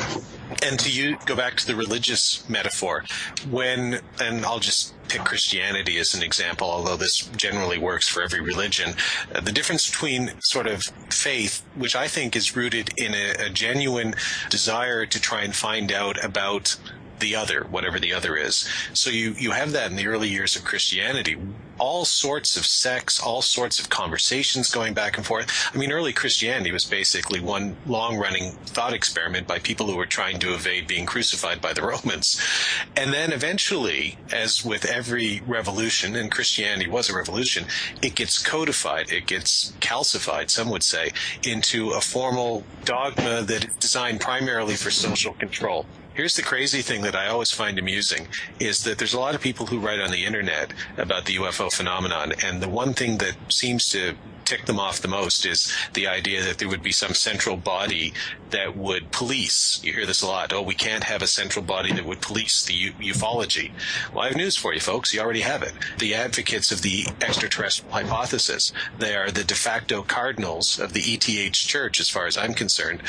And go back to the religious metaphor, and I'll just pick Christianity as an example, although this generally works for every religion. The difference between sort of faith, which I think is rooted in a genuine desire to try and find out about the other, whatever the other is. So you have that in the early years of Christianity. All sorts of sects, all sorts of conversations going back and forth. I mean, early Christianity was basically one long-running thought experiment by people who were trying to evade being crucified by the Romans. And then eventually, as with every revolution, and Christianity was a revolution, it gets codified, it gets calcified, some would say, into a formal dogma that is designed primarily for social control. Here's the crazy thing that I always find amusing, is that there's a lot of people who write on the internet about the UFO phenomenon, and the one thing that seems to tick them off the most is the idea that there would be some central body that would police. You hear this a lot. Oh, we can't have a central body that would police the ufology. Well, I have news for you, folks. You already have it. The advocates of the extraterrestrial hypothesis, they are the de facto cardinals of the ETH Church, as far as I'm concerned.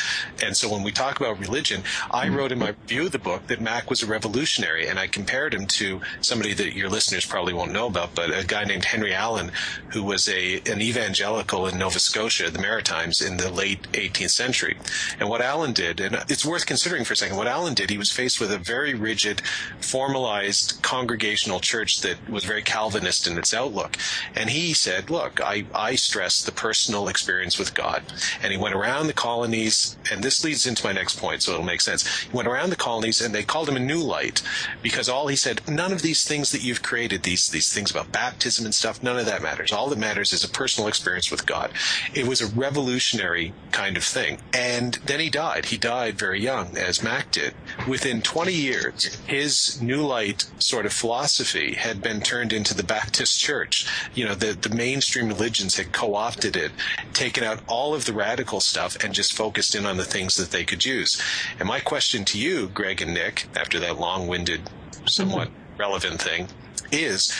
And so when we talk about religion, I wrote in my review of the book that Mac was a revolutionary, and I compared him to somebody that your listeners probably won't know about, but a guy named Henry Allen, who was an evangelical in Nova Scotia, the Maritimes, in the late 18th century. And what Allen did, and it's worth considering for a second, what Allen did, he was faced with a very rigid, formalized congregational church that was very Calvinist in its outlook. And he said, look, I stress the personal experience with God. And he went around the colonies, and this leads into my next point, so it'll make sense. He went around the colonies, and they called him a new light, because all he said, none of these things that you've created, these things about baptism and stuff, none of that matters. All that matters is a personal experience with God. It was a revolutionary kind of thing. And then he died. He died very young, as Mac did. Within 20 years, his New Light sort of philosophy had been turned into the Baptist Church. The mainstream religions had co-opted it, taken out all of the radical stuff, and just focused in on the things that they could use. And my question to you, Greg and Nick, after that long-winded, somewhat relevant thing, is,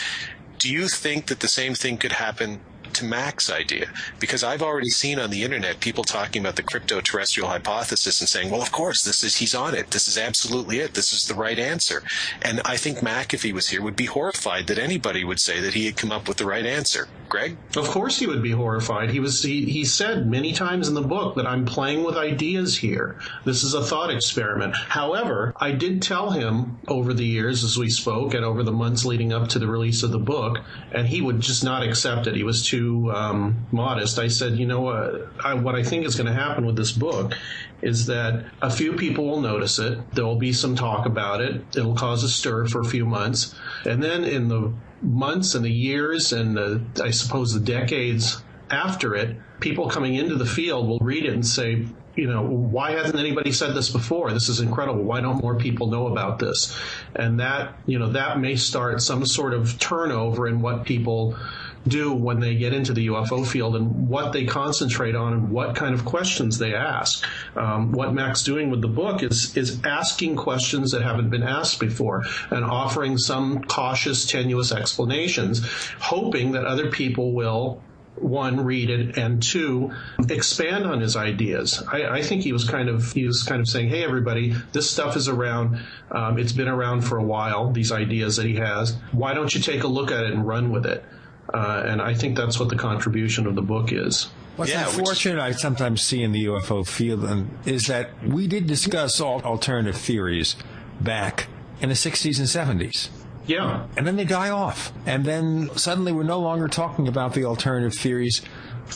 do you think that the same thing could happen to Mac's idea? Because I've already seen on the internet people talking about the cryptoterrestrial hypothesis and saying, well, of course, he's on it. This is absolutely it. This is the right answer. And I think Mac, if he was here, would be horrified that anybody would say that he had come up with the right answer. Greg? Of course he would be horrified. He said many times in the book that I'm playing with ideas here. This is a thought experiment. However, I did tell him over the years as we spoke and over the months leading up to the release of the book, and he would just not accept it. He was too too modest. I said, what I think is going to happen with this book is that a few people will notice it. There will be some talk about it. It'll cause a stir for a few months. And then in the months and the years and I suppose the decades after it, people coming into the field will read it and say, why hasn't anybody said this before? This is incredible. Why don't more people know about this? And that may start some sort of turnover in what people do when they get into the UFO field and what they concentrate on and what kind of questions they ask. What Mac's doing with the book is asking questions that haven't been asked before and offering some cautious, tenuous explanations, hoping that other people will, one, read it, and two, expand on his ideas. I think he was kind of saying, hey, everybody, this stuff is around. It's been around for a while, these ideas that he has. Why don't you take a look at it and run with it? And I think that's what the contribution of the book is. What's unfortunate I sometimes see in the UFO field is that we did discuss alternative theories back in the 60s and 70s. Yeah. And then they die off. And then suddenly we're no longer talking about the alternative theories.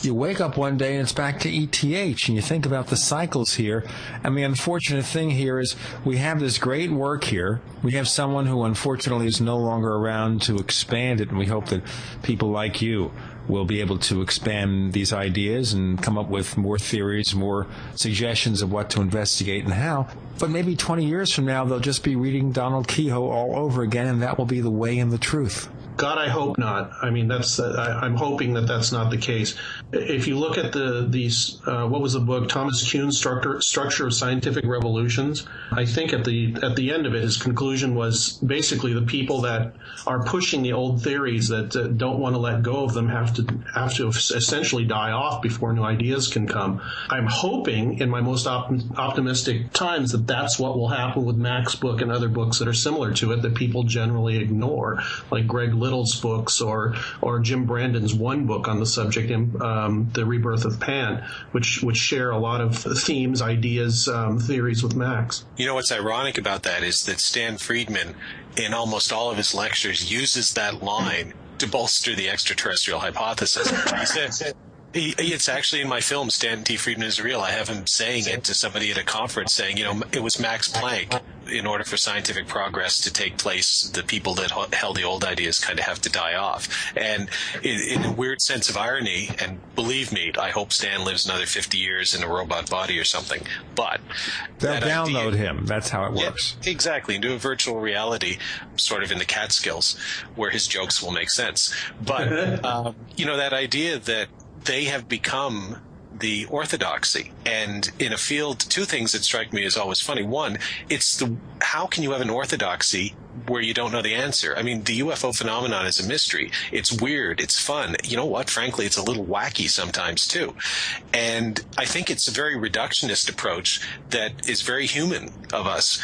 You wake up one day and it's back to ETH, and you think about the cycles here. And the unfortunate thing here is we have this great work here. We have someone who unfortunately is no longer around to expand it, and we hope that people like you will be able to expand these ideas and come up with more theories, more suggestions of what to investigate and how. But maybe 20 years from now, they'll just be reading Donald Kehoe all over again, and that will be the way and the truth. God, I hope not. I mean, I'm hoping that that's not the case. If you look at these, what was the book, Thomas Kuhn's Structure of Scientific Revolutions? I think at the end of it, his conclusion was basically the people that are pushing the old theories that don't want to let go of them have to essentially die off before new ideas can come. I'm hoping in my most optimistic times that that's what will happen with Mac's book and other books that are similar to it that people generally ignore, like Greg Little's books or Jim Brandon's one book on the subject, The Rebirth of Pan, which share a lot of themes, ideas, theories with Mac's. You know what's ironic about that is that Stan Friedman, in almost all of his lectures, uses that line to bolster the extraterrestrial hypothesis. He says, it's actually in my film, Stan T. Friedman is Real. I have him saying it to somebody at a conference, saying, it was Max Planck. In order for scientific progress to take place, the people that held the old ideas kind of have to die off. And in a weird sense of irony, and believe me, I hope Stan lives another 50 years in a robot body or something. But they'll download him. That's how it works. Yeah, exactly. Into a virtual reality, sort of in the Catskills, where his jokes will make sense. But, that idea that they have become the orthodoxy. And in a field, two things that strike me as always funny. One, it's how can you have an orthodoxy where you don't know the answer? I mean, the UFO phenomenon is a mystery. It's weird. It's fun. You know what? Frankly, it's a little wacky sometimes too. And I think it's a very reductionist approach that is very human of us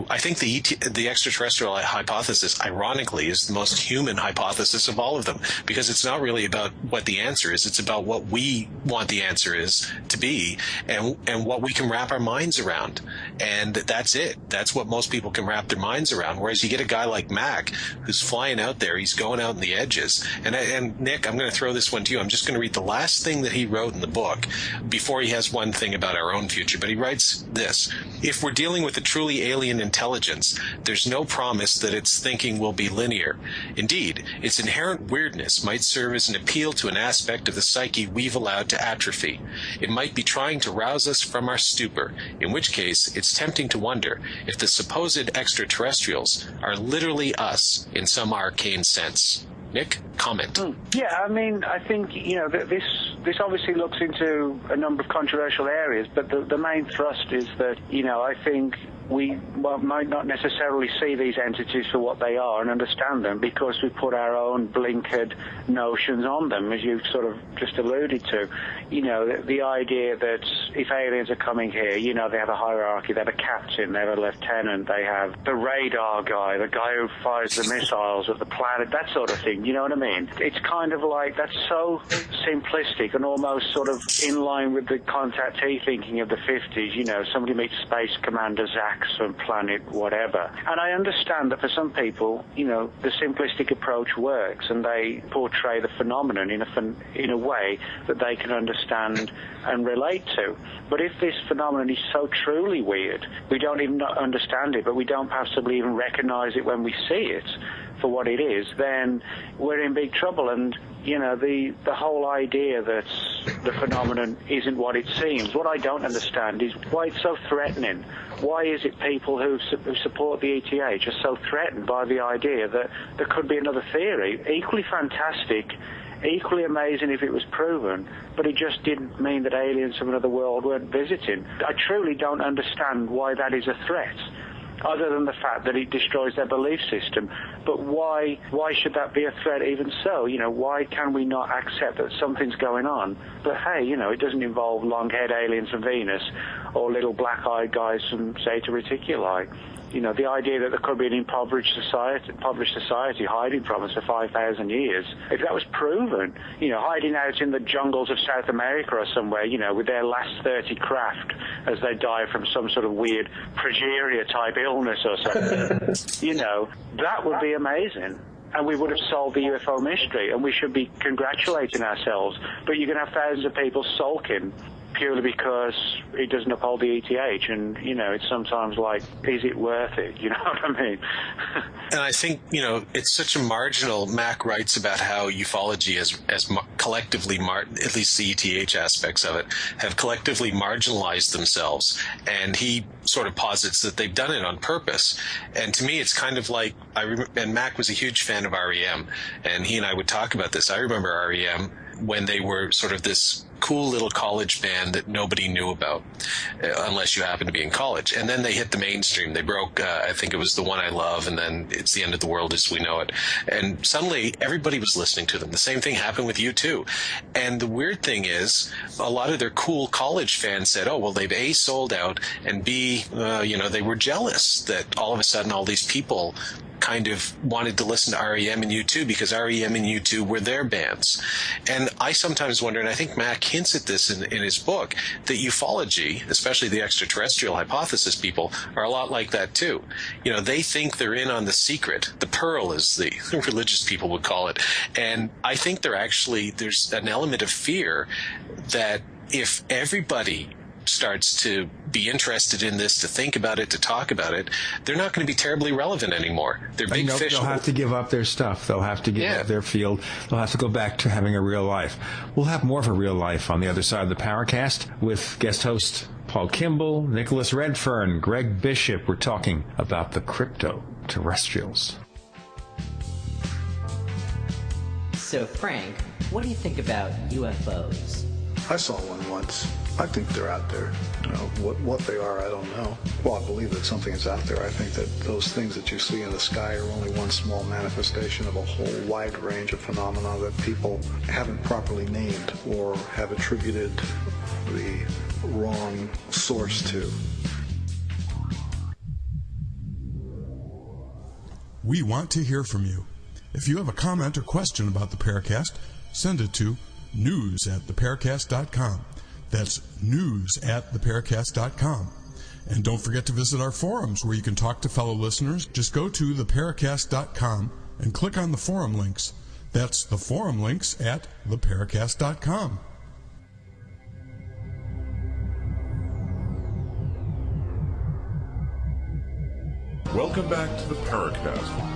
I think the extraterrestrial hypothesis, ironically, is the most human hypothesis of all of them, because it's not really about what the answer is. It's about what we want the answer is to be and what we can wrap our minds around. And that's it. That's what most people can wrap their minds around. Whereas you get a guy like Mac who's flying out there, he's going out in the edges. And Nick, I'm going to throw this one to you. I'm just going to read the last thing that he wrote in the book before he has one thing about our own future. But he writes this: if we're dealing with a truly alien intelligence, there's no promise that its thinking will be linear. Indeed, its inherent weirdness might serve as an appeal to an aspect of the psyche we've allowed to atrophy. It might be trying to rouse us from our stupor, in which case it's tempting to wonder if the supposed extraterrestrials are literally us in some arcane sense. Nick, comment. Yeah, I mean, I think, this obviously looks into a number of controversial areas, but the main thrust is that, I think we might not necessarily see these entities for what they are and understand them because we put our own blinkered notions on them, as you sort of just alluded to. The idea that if aliens are coming here, they have a hierarchy, they have a captain, they have a lieutenant, they have the radar guy, the guy who fires the missiles at the planet, that sort of thing, you know what I mean? It's kind of like, that's so simplistic and almost sort of in line with the contactee thinking of the 50s, somebody meets Space Commander Zach from planet whatever. And I understand that for some people, the simplistic approach works, and they portray the phenomenon in a way that they can understand and relate to. But if this phenomenon is so truly weird, we don't even understand it, but we don't possibly even recognize it when we see it for what it is, then we're in big trouble. And the whole idea that the phenomenon isn't what it seems, what I don't understand is why it's so threatening. Why is it people who support the ETH are so threatened by the idea that there could be another theory, equally fantastic, equally amazing if it was proven, but it just didn't mean that aliens from another world weren't visiting? I truly don't understand why that is a threat, other than the fact that it destroys their belief system. But why should that be a threat even so? Why can we not accept that something's going on? But hey, it doesn't involve long-haired aliens from Venus or little black-eyed guys from Zeta Reticuli. The idea that there could be an impoverished society hiding from us for 5,000 years, if that was proven, hiding out in the jungles of South America or somewhere, with their last 30 craft as they die from some sort of weird progeria-type illness or something, that would be amazing. And we would have solved the UFO mystery, and we should be congratulating ourselves. But you're going to have thousands of people sulking purely because it doesn't uphold the ETH, and it's sometimes like, is it worth it? You know what I mean? And I think it's such a marginal. Mac writes about how ufology as collectively, at least the ETH aspects of it, have collectively marginalized themselves, and he sort of posits that they've done it on purpose. And to me, it's kind of like and Mac was a huge fan of REM, and he and I would talk about this. I remember REM when they were sort of this cool little college band that nobody knew about, unless you happened to be in college. And then they hit the mainstream. They broke, I think it was The One I Love, and then It's the End of the World as We Know It. And suddenly everybody was listening to them. The same thing happened with U2. And the weird thing is, a lot of their cool college fans said, oh, well, they've A, sold out, and B, they were jealous that all of a sudden all these people kind of wanted to listen to REM and U2 because REM and U2 were their bands. And I sometimes wonder, and I think Mac hints at this in his book, that ufology, especially the extraterrestrial hypothesis people, are a lot like that too. They think they're in on the secret. The pearl, as the religious people would call it. And I think there's an element of fear that if everybody starts to be interested in this, to think about it, to talk about it, they're not going to be terribly relevant anymore. They're big fish. They'll have to give up their stuff. They'll have to give up their field. They'll have to go back to having a real life. We'll have more of a real life on the other side of the Paracast with guest host Paul Kimball, Nicholas Redfern, Greg Bishop. We're talking about the Cryptoterrestrials. So, Frank, what do you think about UFOs? I saw one once. I think they're out there. What they are, I don't know. Well, I believe that something is out there. I think that those things that you see in the sky are only one small manifestation of a whole wide range of phenomena that people haven't properly named or have attributed the wrong source to. We want to hear from you. If you have a comment or question about the Paracast, send it to news@theparacast.com. That's news@theparacast.com. And don't forget to visit our forums where you can talk to fellow listeners. Just go to theparacast.com and click on the forum links. That's the forum links at theparacast.com. Welcome back to the Paracast.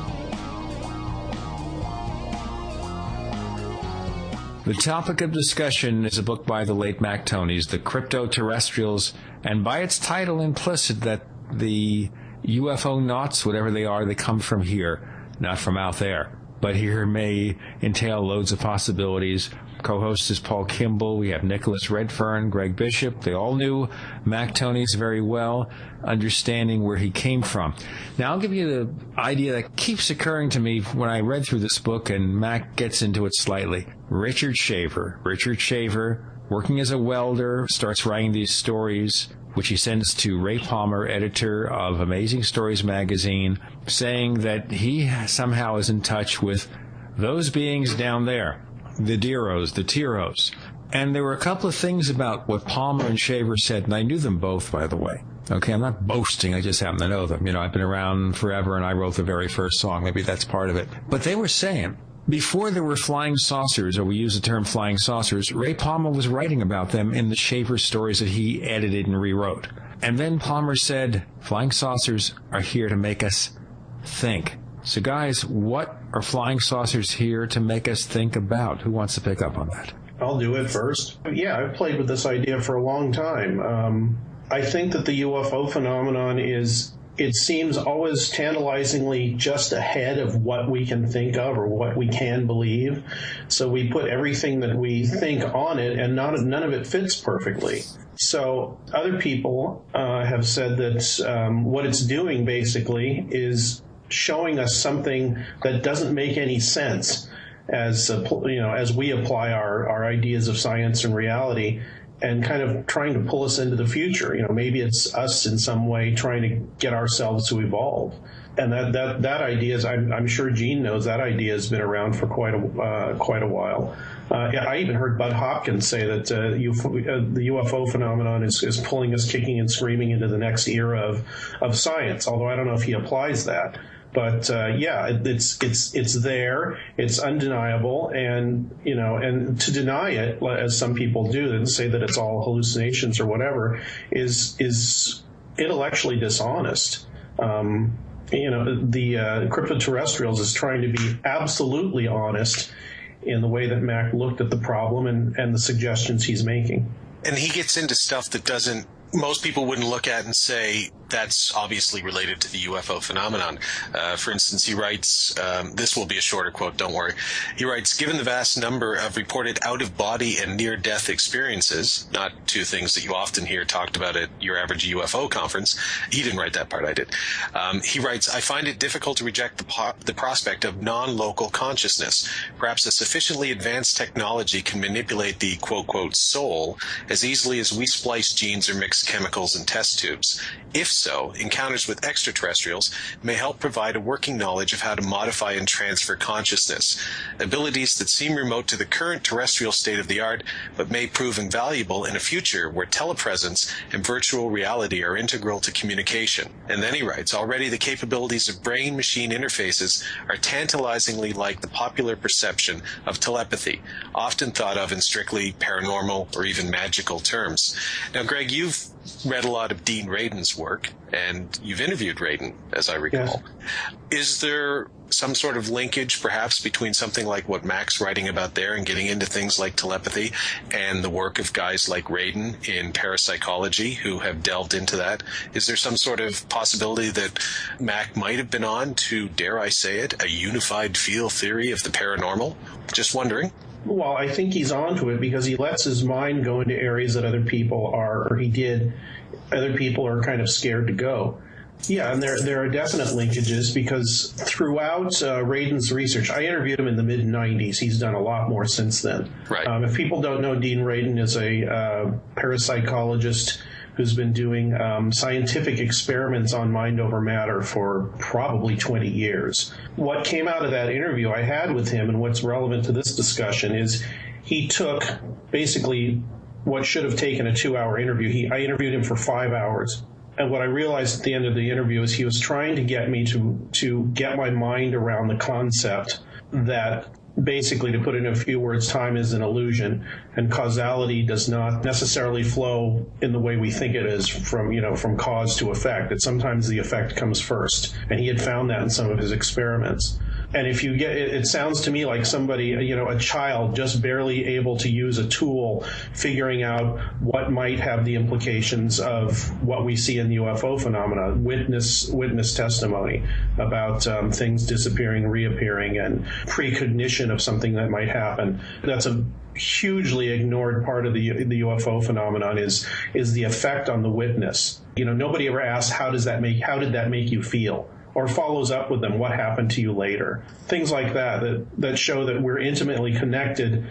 The topic of discussion is a book by the late Mac Tonnies, The Cryptoterrestrials, and by its title implicit that the UFO nauts, whatever they are, they come from here, not from out there. But here may entail loads of possibilities. Co-host is Paul Kimball. We have Nicholas Redfern, Greg Bishop. They all knew Mac Tonnies very well, understanding where he came from. Now, I'll give you the idea that keeps occurring to me when I read through this book, and Mac gets into it slightly. Richard Shaver, working as a welder, starts writing these stories, which he sends to Ray Palmer, editor of Amazing Stories magazine, saying that he somehow is in touch with those beings down there, the Deros, the Tiros. And there were a couple of things about what Palmer and Shaver said, and I knew them both, by the way. Okay, I'm not boasting. I just happen to know them. I've been around forever, and I wrote the very first song. Maybe that's part of it. But they were saying, before there were flying saucers, or we use the term flying saucers, Ray Palmer was writing about them in the Schaefer stories that he edited and rewrote. And then Palmer said, flying saucers are here to make us think. So guys, what are flying saucers here to make us think about? Who wants to pick up on that? I'll do it first. Yeah, I've played with this idea for a long time. I think that the UFO phenomenon it seems always tantalizingly just ahead of what we can think of or what we can believe. So we put everything that we think on it, and none of it fits perfectly. So other people have said that what it's doing basically is showing us something that doesn't make any sense as we apply our ideas of science and reality, and kind of trying to pull us into the future. Maybe it's us in some way trying to get ourselves to evolve. And that idea is, I'm sure Gene knows, that idea has been around for quite a while. I even heard Bud Hopkins say that the UFO phenomenon is pulling us kicking and screaming into the next era of science, although I don't know if he applies that. But it's there, it's undeniable, and to deny it, as some people do, and say that it's all hallucinations or whatever, is intellectually dishonest. The Cryptoterrestrials is trying to be absolutely honest in the way that Mac looked at the problem and the suggestions he's making. And he gets into stuff that most people wouldn't look at and say that's obviously related to the UFO phenomenon. For instance, he writes, this will be a shorter quote, don't worry. He writes, given the vast number of reported out-of-body and near-death experiences, not two things that you often hear talked about at your average UFO conference. He didn't write that part, I did. He writes, I find it difficult to reject the prospect of non-local consciousness. Perhaps a sufficiently advanced technology can manipulate the quote-quote soul as easily as we splice genes or mix chemicals in test tubes. If so, encounters with extraterrestrials may help provide a working knowledge of how to modify and transfer consciousness, abilities that seem remote to the current terrestrial state of the art, but may prove invaluable in a future where telepresence and virtual reality are integral to communication. And then he writes, already the capabilities of brain-machine interfaces are tantalizingly like the popular perception of telepathy, often thought of in strictly paranormal or even magical terms. Now, Greg, you've read a lot of Dean Radin's work, and you've interviewed Radin, as I recall. Yes. Is there some sort of linkage, perhaps, between something like what Mac's writing about there and getting into things like telepathy and the work of guys like Radin in parapsychology who have delved into that? Is there some sort of possibility that Mac might have been on to, dare I say it, a unified field theory of the paranormal? Just wondering. Well, I think he's onto it because he lets his mind go into areas that other people are kind of scared to go. Yeah, and there are definite linkages because throughout Radin's research, I interviewed him in the mid-'90s. He's done a lot more since then. Right. If people don't know, Dean Radin is a parapsychologist who's been doing scientific experiments on mind over matter for probably 20 years. What came out of that interview I had with him, and what's relevant to this discussion, is he took basically what should have taken a 2-hour interview. I interviewed him for 5 hours. And what I realized at the end of the interview is he was trying to get me to get my mind around the concept that basically, to put it in a few words, time is an illusion, and causality does not necessarily flow in the way we think it is from cause to effect. That sometimes the effect comes first, and he had found that in some of his experiments. And if you get, it sounds to me like somebody, a child just barely able to use a tool, figuring out what might have the implications of what we see in the UFO phenomena, witness testimony about things disappearing, reappearing, and precognition of something that might happen. That's a hugely ignored part of the UFO phenomenon is the effect on the witness. Nobody ever asks, how did that make you feel? Or follows up with them, what happened to you later? Things like that show that we're intimately connected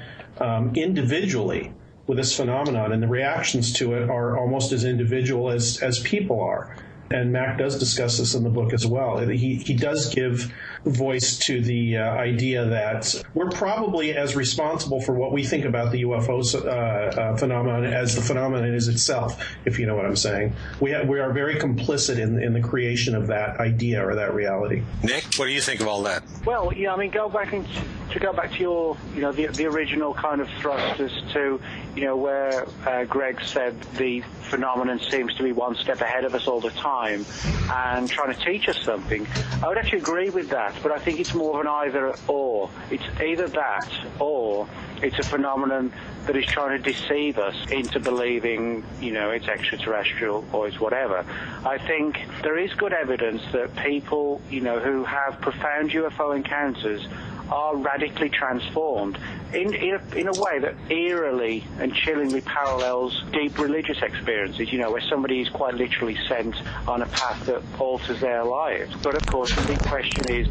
individually with this phenomenon, and the reactions to it are almost as individual as people are. and Mac does discuss this in the book as well. He does give voice to the idea that we're probably as responsible for what we think about the UFO phenomenon as the phenomenon is itself, if you know what I'm saying. We are very complicit in the creation of that idea or that reality. Nick, what do you think of all that? Well, I mean, go back to your, the original kind of thrust as to, where Greg said the phenomenon seems to be one step ahead of us all the time and trying to teach us something. I would actually agree with that, but I think it's more of an either or. It's either that or it's a phenomenon that is trying to deceive us into believing, it's extraterrestrial or it's whatever. I think there is good evidence that people, who have profound UFO encounters are radically transformed in a way that eerily and chillingly parallels deep religious experiences, where somebody is quite literally sent on a path that alters their lives. But of course, the big question is,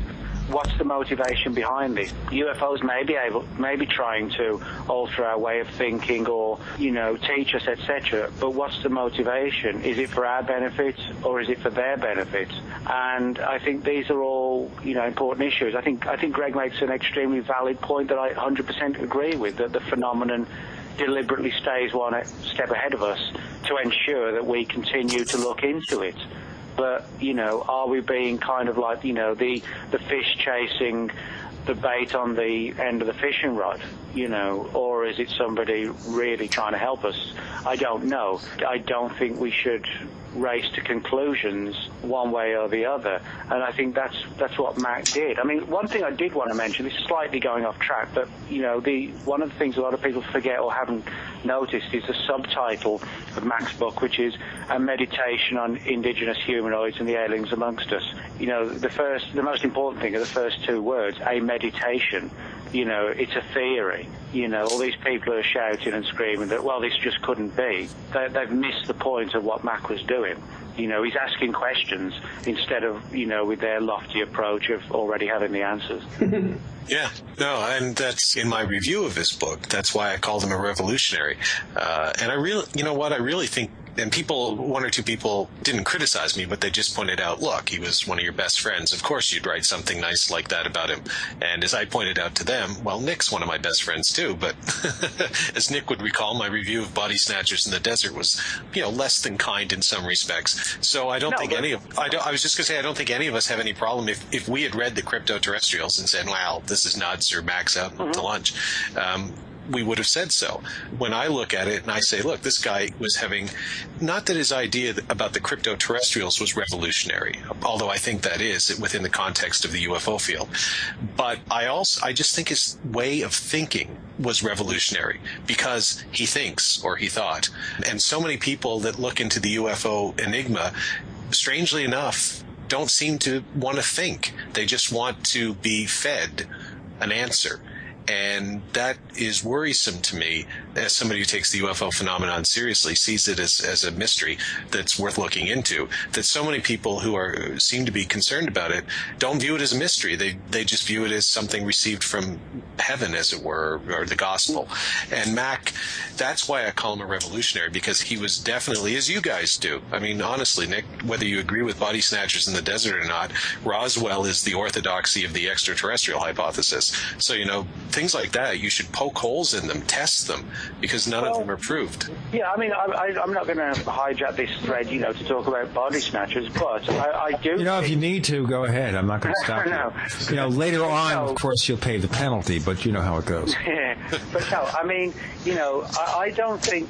what's the motivation behind this? UFOs may be trying to alter our way of thinking or, teach us, etc. But what's the motivation? Is it for our benefit or is it for their benefit? And I think these are all, important issues. I think Greg makes an extremely valid point that I 100% agree with, that the phenomenon deliberately stays one step ahead of us to ensure that we continue to look into it. But, are we being kind of like, the fish chasing the bait on the end of the fishing rod, or is it somebody really trying to help us? I don't know. I don't think we should race to conclusions one way or the other, and I think that's what Mac did. I mean, one thing I did want to mention, this is slightly going off track, but one of the things a lot of people forget or haven't noticed is the subtitle of Mac's book, which is A Meditation on Indigenous Humanoids and the Aliens Amongst Us. The most important thing are the first two words, a meditation. It's a theory. All these people are shouting and screaming that, well, this just couldn't be. They've missed the point of what Mac was doing. He's asking questions instead of, with their lofty approach of already having the answers. Yeah, no, and that's in my review of this book. That's why I called him a revolutionary. And I really think, and one or two people didn't criticize me, but they just pointed out, look, he was one of your best friends. Of course you'd write something nice like that about him. And as I pointed out to them, well, Nick's one of my best friends too, but as Nick would recall, my review of Body Snatchers in the Desert was, less than kind in some respects. So I don't think any of us have any problem if we had read the Cryptoterrestrials and said, well, this is nuts, or Mac's out to lunch. We would have said so. When I look at it and I say, look, this guy was having, not that his idea about the Cryptoterrestrials was revolutionary, although I think that is within the context of the UFO field, but I just think his way of thinking was revolutionary because he thinks, or he thought. And so many people that look into the UFO enigma, strangely enough, don't seem to want to think. They just want to be fed an answer. And that is worrisome to me as somebody who takes the UFO phenomenon seriously, sees it as a mystery that's worth looking into, that so many people who seem to be concerned about it don't view it as a mystery. They just view it as something received from heaven, as it were, or the gospel. And Mac, that's why I call him a revolutionary, because he was definitely, as you guys do. I mean, honestly, Nick, whether you agree with Body Snatchers in the Desert or not, Roswell is the orthodoxy of the extraterrestrial hypothesis. So, things like that, you should poke holes in them, test them, because none of them are proved. Yeah, I mean, I'm not going to hijack this thread, to talk about Body Snatchers, but I do. If you need to, go ahead. I'm not going to stop you. Later on, of course, you'll pay the penalty, but you know how it goes. Yeah, but no, I mean, I don't think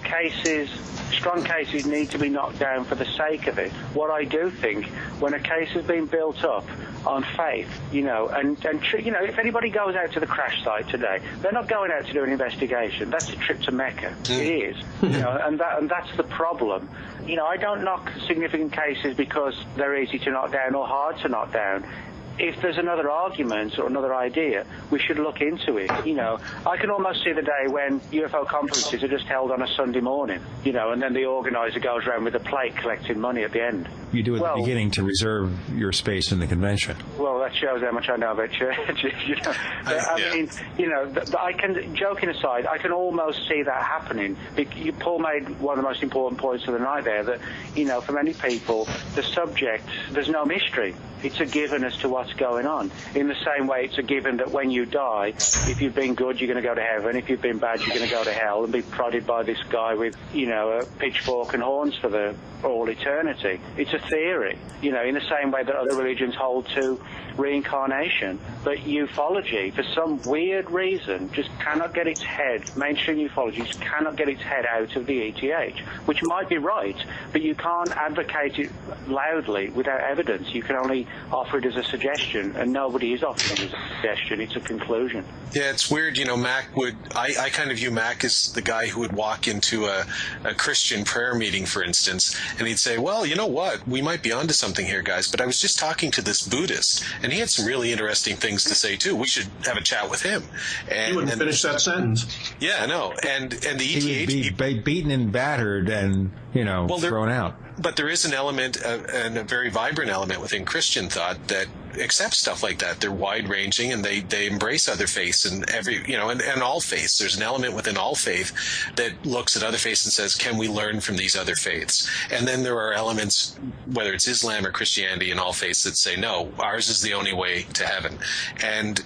strong cases need to be knocked down for the sake of it. What I do think, when a case has been built up on faith, and if anybody goes out to the crash site today, they're not going out to do an investigation. That's a trip to Mecca. It is, and that's the problem. I don't knock significant cases because they're easy to knock down or hard to knock down. if there's another argument or another idea, we should look into it. I can almost see the day when UFO conferences are just held on a Sunday morning, and then the organizer goes around with a plate collecting money at the end. You do at the beginning to reserve your space in the convention. Well, that shows how much I know about church. I can, joking aside, I can almost see that happening. Paul made one of the most important points of the night there, that, for many people, the subject, there's no mystery. It's a given as to what's going on. In the same way, it's a given that when you die, if you've been good, you're going to go to heaven. If you've been bad, you're going to go to hell and be prodded by this guy with, a pitchfork and horns for all eternity. It's a theory, in the same way that other religions hold to reincarnation. But ufology, for some weird reason, just cannot get its head, mainstream ufology just cannot get its head out of the ETH, which might be right, but you can't advocate it loudly without evidence. You can only offer it as a suggestion, and nobody is offering it as a suggestion. It's a conclusion. Yeah, it's weird. Mac I kind of view Mac as the guy who would walk into a Christian prayer meeting, for instance, and he'd say, well, you know what? We might be onto something here, guys, but I was just talking to this Buddhist, and he had some really interesting things to say, too. We should have a chat with him. And, he wouldn't finish that sentence. Yeah, no. And the ETH... He would be beaten and battered and, thrown out. But there is an element, and a very vibrant element within Christian thought that accepts stuff like that. They're wide-ranging, and they embrace other faiths and and all faiths. There's an element within all faith that looks at other faiths and says, can we learn from these other faiths? And then there are elements, whether it's Islam or Christianity, and all faiths that say, no, ours is the only way to heaven. And,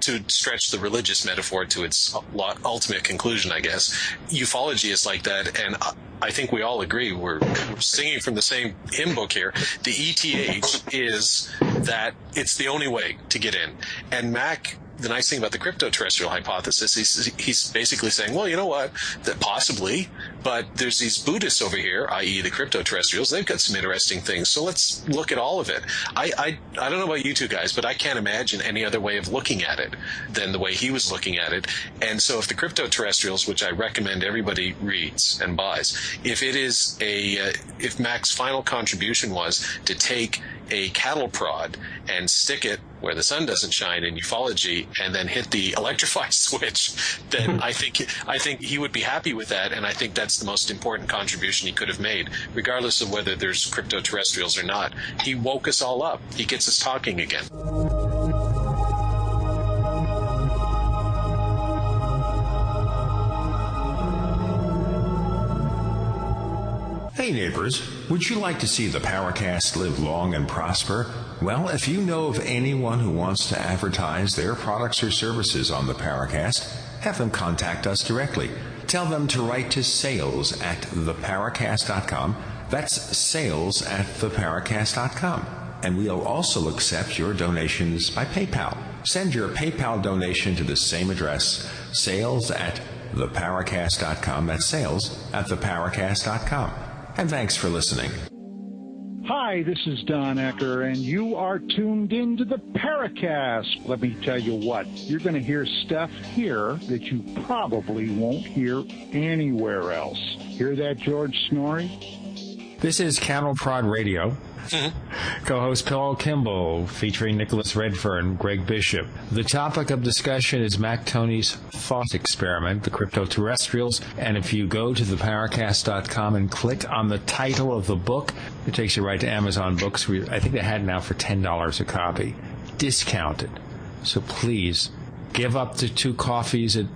to stretch the religious metaphor to its ultimate conclusion, I guess, ufology is like that, and I think we all agree, we're singing from the same hymn book here. The ETH is that it's the only way to get in. And Mac, the nice thing about the cryptoterrestrial hypothesis, he's basically saying, well, you know what, that possibly, but there's these Buddhists over here, i.e. the cryptoterrestrials, they've got some interesting things, so let's look at all of it. I don't know about you two guys, but I can't imagine any other way of looking at it than the way he was looking at it. And so if the cryptoterrestrials, which I recommend everybody reads and buys, if Mac's final contribution was to take a cattle prod and stick it where the sun doesn't shine in ufology and then hit the electrify switch, then I think he would be happy with that, and I think that's the most important contribution he could have made, regardless of whether there's cryptoterrestrials or not. He woke us all up. He gets us talking again. Hey neighbors, would you like to see the Paracast live long and prosper? Well, if you know of anyone who wants to advertise their products or services on the Paracast, have them contact us directly. Tell them to write to sales@theparacast.com. That's sales@theparacast.com. And we'll also accept your donations by PayPal. Send your PayPal donation to the same address, sales@theparacast.com. That's sales@theparacast.com. And thanks for listening. Hi, this is Don Ecker, and you are tuned into the Paracast. Let me tell you what, you're going to hear stuff here that you probably won't hear anywhere else. Hear that, George Snorri? This is Cattle Prod Radio. Co-host Paul Kimball, featuring Nicholas Redfern, Greg Bishop. The topic of discussion is Mac Toney's thought experiment, the Cryptoterrestrials. And if you go to theparacast.com and click on the title of the book, it takes you right to Amazon Books. I think they had it now for $10 a copy, discounted. So please give up the 2 coffees at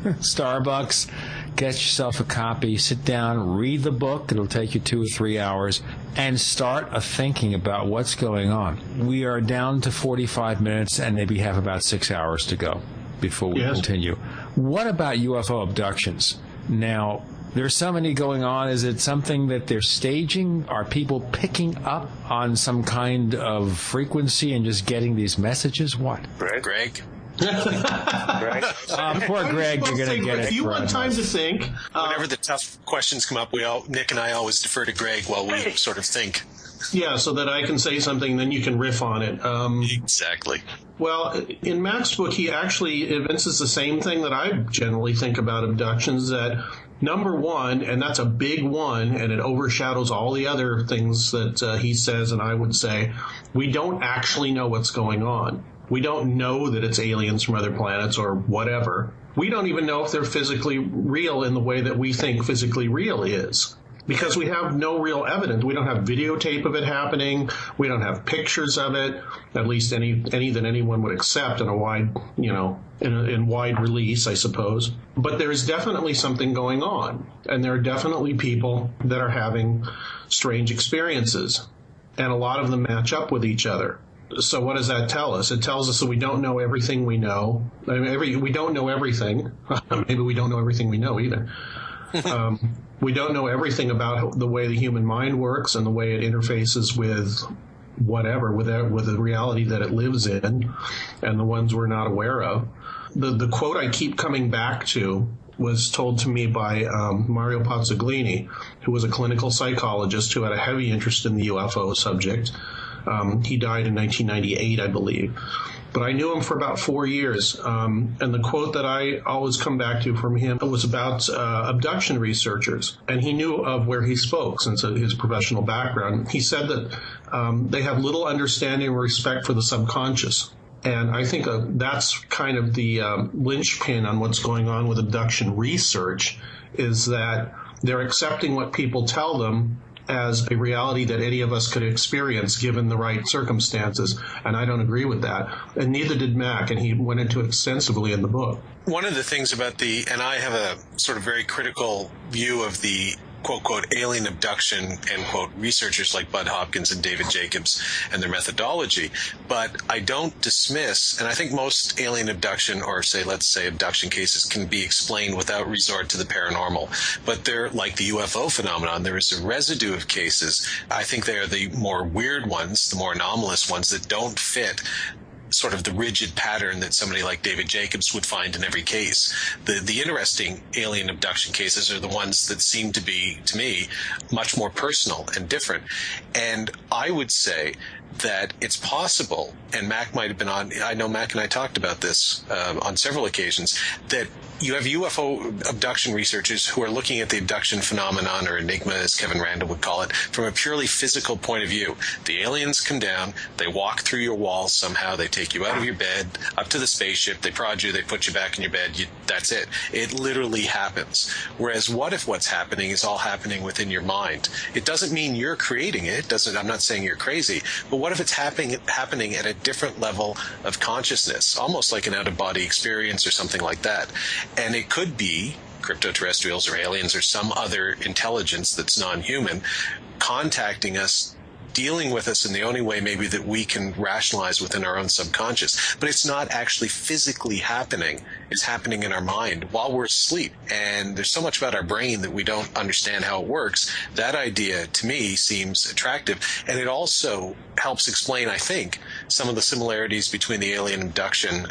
Starbucks. Get yourself a copy, sit down, read the book. It'll take you 2 or 3 hours, and start thinking about what's going on. We are down to 45 minutes and maybe have about 6 hours to go before we continue. What about UFO abductions? Now, there's so many going on. Is it something that they're staging? Are people picking up on some kind of frequency and just getting these messages? What? Greg? Poor Greg, you're going to get it. If you want time to think. Whenever the tough questions come up, Nick and I always defer to Greg while we sort of think. Yeah, so that I can say something, then you can riff on it. Exactly. Well, in Mac's book, he actually evinces the same thing that I generally think about abductions, that Number one, and that's a big one, and it overshadows all the other things that he says and I would say, we don't actually know what's going on. We don't know that it's aliens from other planets or whatever. We don't even know if they're physically real in the way that we think physically real is, because we have no real evidence. We don't have videotape of it happening. We don't have pictures of it, at least any that anyone would accept in a wide, in wide release, I suppose. But there's definitely something going on, and there are definitely people that are having strange experiences, and a lot of them match up with each other. So what does that tell us? It tells us that we don't know everything we know. I mean, we don't know everything. Maybe we don't know everything we know either. We don't know everything about the way the human mind works and the way it interfaces with whatever, with the reality that it lives in, and the ones we're not aware of. The quote I keep coming back to was told to me by Mario Pozzoglini, who was a clinical psychologist who had a heavy interest in the UFO subject. He died in 1998, I believe. But I knew him for about 4 years. And the quote that I always come back to from him was about abduction researchers. And he knew of where he spoke, since his professional background. He said that they have little understanding or respect for the subconscious. And I think that's kind of the linchpin on what's going on with abduction research, is that they're accepting what people tell them as a reality that any of us could experience given the right circumstances. And I don't agree with that. And neither did Mac, and he went into it extensively in the book. One of the things about and I have a sort of very critical view of the quote, quote, alien abduction, end quote, researchers like Bud Hopkins and David Jacobs and their methodology. But I don't dismiss, and I think most alien abduction, or let's say abduction cases, can be explained without resort to the paranormal. But they're like the UFO phenomenon. There is a residue of cases. I think they are the more weird ones, the more anomalous ones that don't fit sort of the rigid pattern that somebody like David Jacobs would find in every case. The interesting alien abduction cases are the ones that seem to be, to me, much more personal and different. And I would say that it's possible, and Mac might have been on, I know Mac and I talked about this on several occasions, that you have UFO abduction researchers who are looking at the abduction phenomenon, or enigma as Kevin Randall would call it, from a purely physical point of view. The aliens come down, they walk through your walls somehow, they take you out of your bed, up to the spaceship, they prod you, they put you back in your bed, that's it. It literally happens. Whereas what if what's happening is all happening within your mind? It doesn't mean you're creating it. I'm not saying you're crazy, but what if it's happening at a different level of consciousness, almost like an out-of-body experience or something like that? And it could be cryptoterrestrials or aliens or some other intelligence that's non-human contacting us, dealing with us in the only way maybe that we can rationalize within our own subconscious. But it's not actually physically happening. It's happening in our mind while we're asleep. And there's so much about our brain that we don't understand how it works. That idea, to me, seems attractive. And it also helps explain, I think, some of the similarities between the alien abduction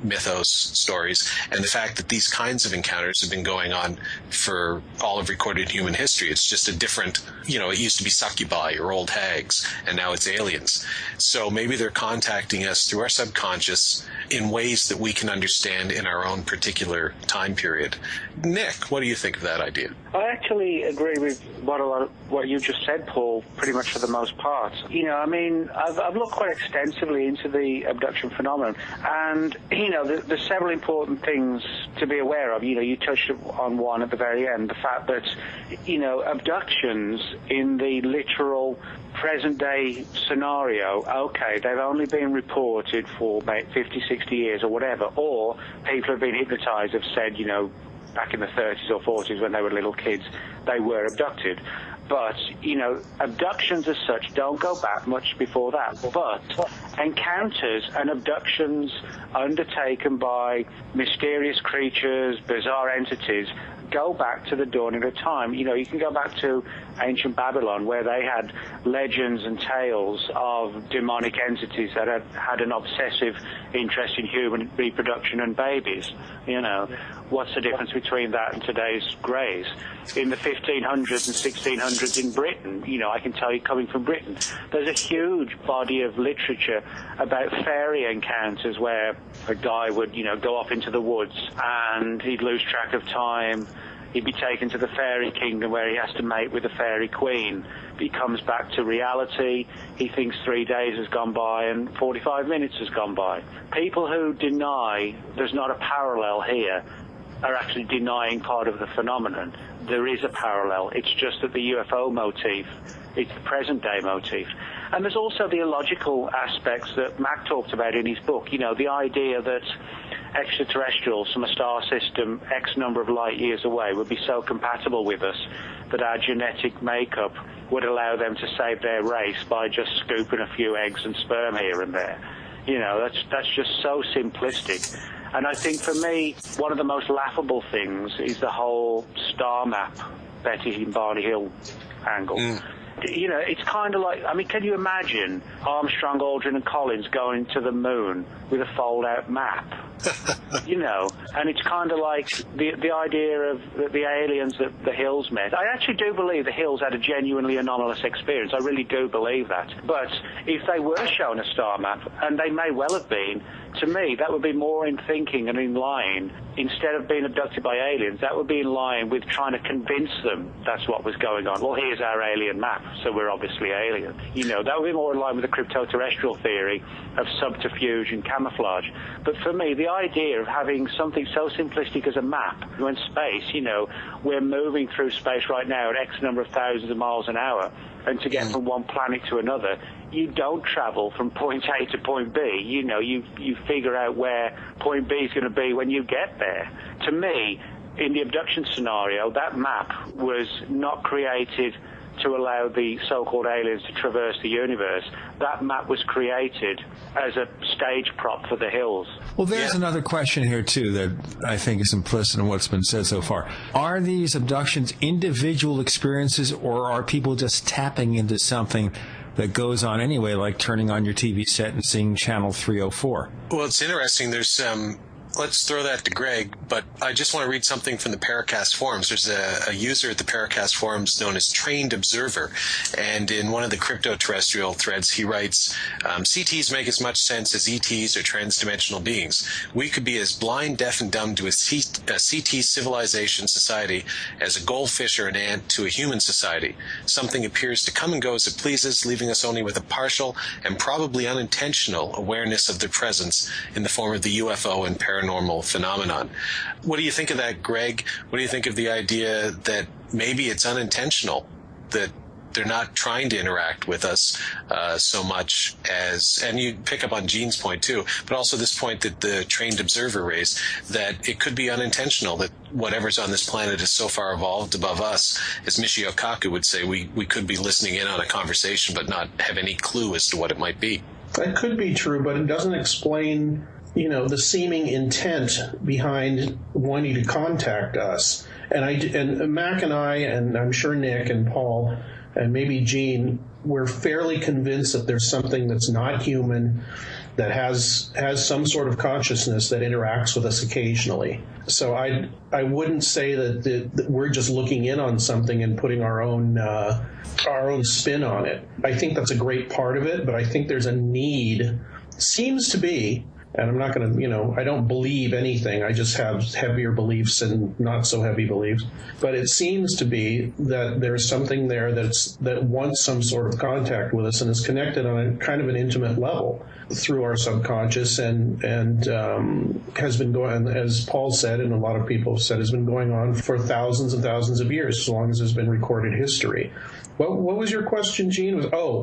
mythos stories and the fact that these kinds of encounters have been going on for all of recorded human history. It's just a different, it used to be succubi or old hags, and now it's aliens. So maybe they're contacting us through our subconscious in ways that we can understand in our own particular time period. Nick, what do you think of that idea? I actually agree with what you just said, Paul, pretty much for the most part. I've looked quite extensively into the abduction phenomenon, and, there's several important things to be aware of. You touched on one at the very end, the fact that, abductions in the literal present-day scenario, okay, they've only been reported for about 50, 60 years or whatever, or people have been hypnotized, have said, back in the 30s or 40s when they were little kids, they were abducted. But, abductions as such don't go back much before that. But encounters and abductions undertaken by mysterious creatures, bizarre entities, go back to the dawning of time. You can go back to ancient Babylon, where they had legends and tales of demonic entities that had an obsessive interest in human reproduction and babies. What's the difference between that and today's greys? In the 1500s and 1600s in Britain, I can tell you, coming from Britain, there's a huge body of literature about fairy encounters where a guy would, go off into the woods and he'd lose track of time. He'd be taken to the fairy kingdom where he has to mate with the fairy queen. He comes back to reality. He thinks 3 days has gone by and 45 minutes has gone by. People who deny there's not a parallel here are actually denying part of the phenomenon. There is a parallel. It's just that the UFO motif, it's the present-day motif. And there's also the illogical aspects that Mac talked about in his book. You know, the idea that extraterrestrials from a star system X number of light years away would be so compatible with us that our genetic makeup would allow them to save their race by just scooping a few eggs and sperm here and there. You know, that's just so simplistic. And I think for me, one of the most laughable things is the whole star map, Betty and Barney Hill angle. You know, it's kind of like, I mean, can you imagine Armstrong, Aldrin, and Collins going to the moon with a fold-out map? You know, and it's kind of like the idea of the aliens that the Hills met. I actually do believe the Hills had a genuinely anomalous experience. I really do believe that. But if they were shown a star map, and they may well have been, to me, that would be more in thinking and in line. Instead of being abducted by aliens, that would be in line with trying to convince them that's what was going on. Well, here's our alien map, so we're obviously alien. You know, that would be more in line with the cryptoterrestrial theory of subterfuge and camouflage. But for me, the idea of having something so simplistic as a map, when space, you know, we're moving through space right now at X number of thousands of miles an hour, and to get from one planet to another, you don't travel from point A to point B. You know, you figure out where point B is going to be when you get there. To me, in the abduction scenario, that map was not created to allow the so-called aliens to traverse the universe. That map was created as a stage prop for the Hills. Well, there's another question here, too, that I think is implicit in what's been said so far. Are these abductions individual experiences, or are people just tapping into something that goes on anyway, like turning on your TV set and seeing channel 304? Well, it's interesting. There's let's throw that to Greg, but I just want to read something from the Paracast forums. There's a user at the Paracast forums known as Trained Observer, and in one of the Cryptoterrestrial threads, he writes, CTs make as much sense as ETs or transdimensional beings. We could be as blind, deaf, and dumb to a CT civilization society as a goldfish or an ant to a human society. Something appears to come and go as it pleases, leaving us only with a partial and probably unintentional awareness of their presence in the form of the UFO and paranormal phenomenon. What do you think of that, Greg? What do you think of the idea that maybe it's unintentional, that they're not trying to interact with us so much as, and you pick up on Gene's point too, but also this point that the Trained Observer raised, that it could be unintentional, that whatever's on this planet is so far evolved above us, as Michio Kaku would say, we could be listening in on a conversation but not have any clue as to what it might be. That could be true, but it doesn't explain, you know, the seeming intent behind wanting to contact us. And Mac and I, and I'm sure Nick and Paul and maybe Gene, we're fairly convinced that there's something that's not human, that has some sort of consciousness that interacts with us occasionally. So I wouldn't say that we're just looking in on something and putting our own spin on it. I think that's a great part of it, but I think there's a need, seems to be, and I'm not going to, you know, I don't believe anything. I just have heavier beliefs and not so heavy beliefs. But it seems to be that there's something there that wants some sort of contact with us and is connected on a kind of an intimate level through our subconscious and has been going, as Paul said, and a lot of people have said, has been going on for thousands and thousands of years, as long as there's been recorded history. What was your question, Gene? Are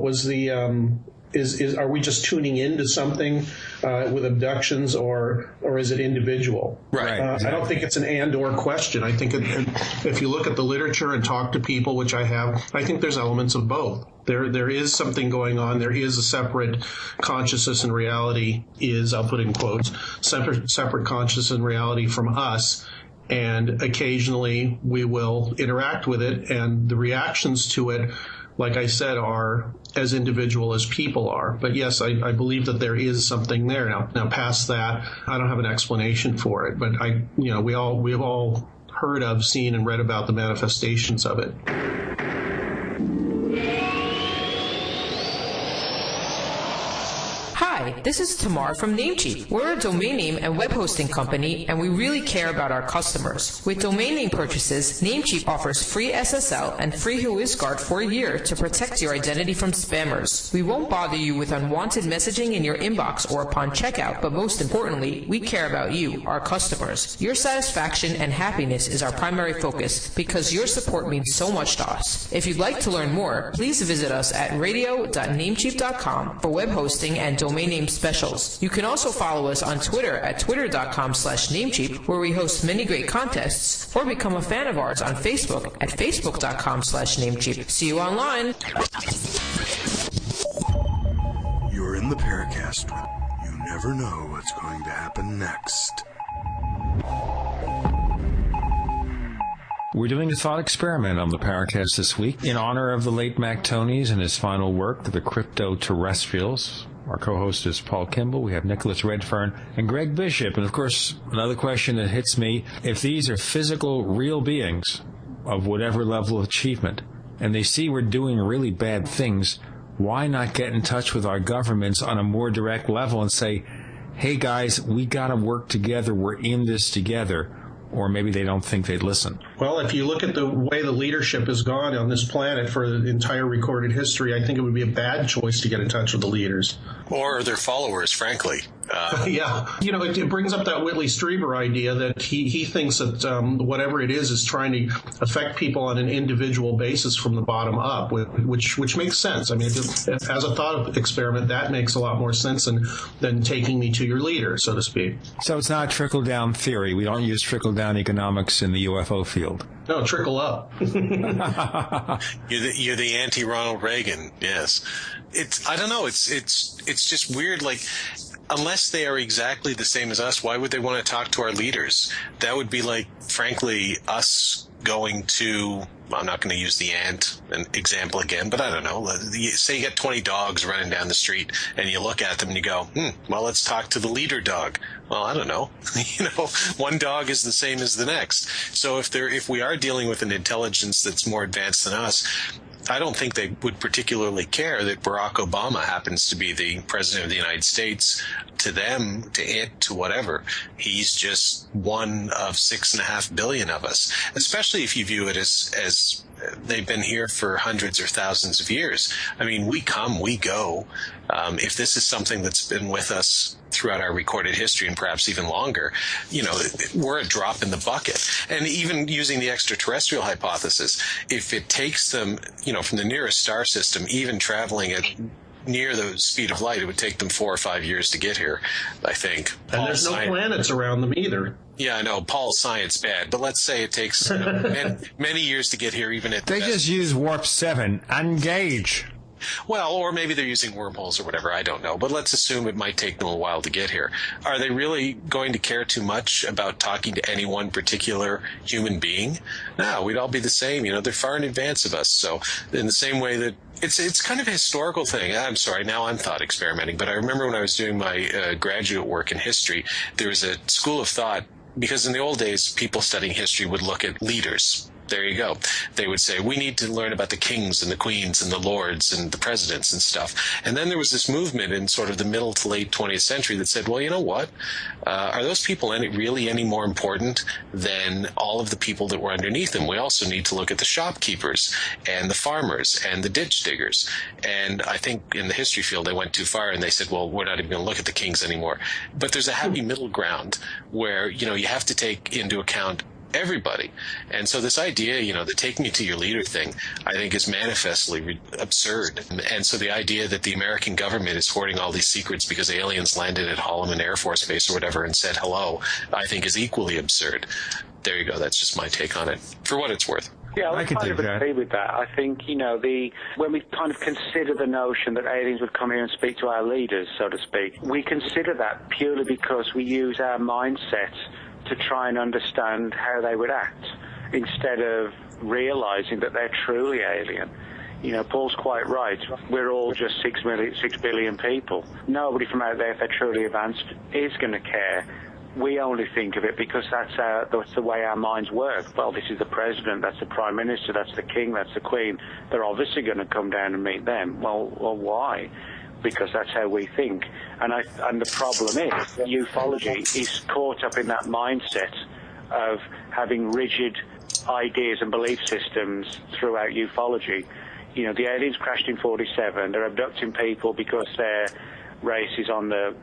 we just tuning into something with abductions, or is it individual? Right. Exactly. I don't think it's an and/or question. I think if you look at the literature and talk to people, which I have, I think there's elements of both. There is something going on. There is a separate consciousness, and reality is, I'll put in quotes, separate consciousness and reality from us. And occasionally we will interact with it, and the reactions to it, like I said, are as individual as people are. But yes, I believe that there is something there. Now past that, I don't have an explanation for it. But we've all heard of, seen, and read about the manifestations of it. Hi, Hi, this is Tamar from Namecheap. We're a domain name and web hosting company, and we really care about our customers. With domain name purchases, Namecheap offers free SSL and free WhoisGuard for a year to protect your identity from spammers. We won't bother you with unwanted messaging in your inbox or upon checkout, but most importantly, we care about you, our customers. Your satisfaction and happiness is our primary focus because your support means so much to us. If you'd like to learn more, please visit us at radio.namecheap.com for web hosting and domain name specials. You can also follow us on Twitter at twitter.com/Namecheap, where we host many great contests, or become a fan of ours on Facebook at facebook.com/Namecheap. See you online. You're in the Paracast. You never know what's going to happen next. We're doing a thought experiment on the Paracast this week in honor of the late Mac Tonnies and his final work, The Cryptoterrestrials. Our co-host is Paul Kimball. We have Nicholas Redfern and Greg Bishop. And, of course, another question that hits me, if these are physical, real beings of whatever level of achievement, and they see we're doing really bad things, why not get in touch with our governments on a more direct level and say, hey, guys, we got to work together. We're in this together. Or maybe they don't think they'd listen. Well, if you look at the way the leadership has gone on this planet for the entire recorded history, I think it would be a bad choice to get in touch with the leaders. Or their followers, frankly. Yeah. You know, it brings up that Whitley Strieber idea that he thinks that whatever it is trying to affect people on an individual basis from the bottom up, which makes sense. I mean, as a thought experiment, that makes a lot more sense than taking me to your leader, so to speak. So it's not trickle-down theory. We don't use trickle-down economics in the UFO field. No, trickle up. You're the anti-Ronald Reagan, yes. I don't know, it's just weird, like, unless they are exactly the same as us, why would they want to talk to our leaders? That would be like, frankly, us going to, I'm not going to use the ant example again, but I don't know. Say you get 20 dogs running down the street and you look at them and you go, well, let's talk to the leader dog. Well, I don't know. One dog is the same as the next. So if we are dealing with an intelligence that's more advanced than us, I don't think they would particularly care that Barack Obama happens to be the president of the United States. To them, to it, to whatever, he's just one of 6.5 billion of us, especially if you view it as they've been here for hundreds or thousands of years. I mean, we come, we go. If this is something that's been with us throughout our recorded history and perhaps even longer, we're a drop in the bucket. And even using the extraterrestrial hypothesis, if it takes them, from the nearest star system, even traveling at near the speed of light, it would take them 4 or 5 years to get here, I think. And there's no planets around them either. Yeah, I know. Paul's science bad, but let's say it takes many years to get here, even at They just use Warp 7. Engage. Well, or maybe they're using wormholes or whatever, I don't know. But let's assume it might take them a while to get here. Are they really going to care too much about talking to any one particular human being? No, we'd all be the same. They're far in advance of us. So in the same way that it's kind of a historical thing. I'm sorry, now I'm thought experimenting. But I remember when I was doing my graduate work in history, there was a school of thought, because in the old days, people studying history would look at leaders. There you go. They would say, we need to learn about the kings and the queens and the lords and the presidents and stuff. And then there was this movement in sort of the middle to late 20th century that said, well, you know what? Are those people really any more important than all of the people that were underneath them? We also need to look at the shopkeepers and the farmers and the ditch diggers. And I think in the history field, they went too far and they said, well, we're not even going to look at the kings anymore. But there's a happy middle ground where, you have to take into account everybody. And so this idea, the take me to your leader thing, I think is manifestly absurd. And so the idea that the American government is hoarding all these secrets because aliens landed at Holloman Air Force Base or whatever and said hello, I think is equally absurd. There you go. That's just my take on it, for what it's worth. Yeah, I kind of agree with that. I think, when we kind of consider the notion that aliens would come here and speak to our leaders, so to speak, we consider that purely because we use our mindset to try and understand how they would act, instead of realizing that they're truly alien. Paul's quite right. We're all just 6 billion people. Nobody from out there, if they're truly advanced, is going to care. We only think of it because that's the way our minds work. Well, this is the president, that's the prime minister, that's the king, that's the queen. They're obviously going to come down and meet them. Well, why? because that's how we think. And the problem is ufology is caught up in that mindset of having rigid ideas and belief systems throughout ufology. You know, the aliens crashed in 47. They're abducting people because their race is on the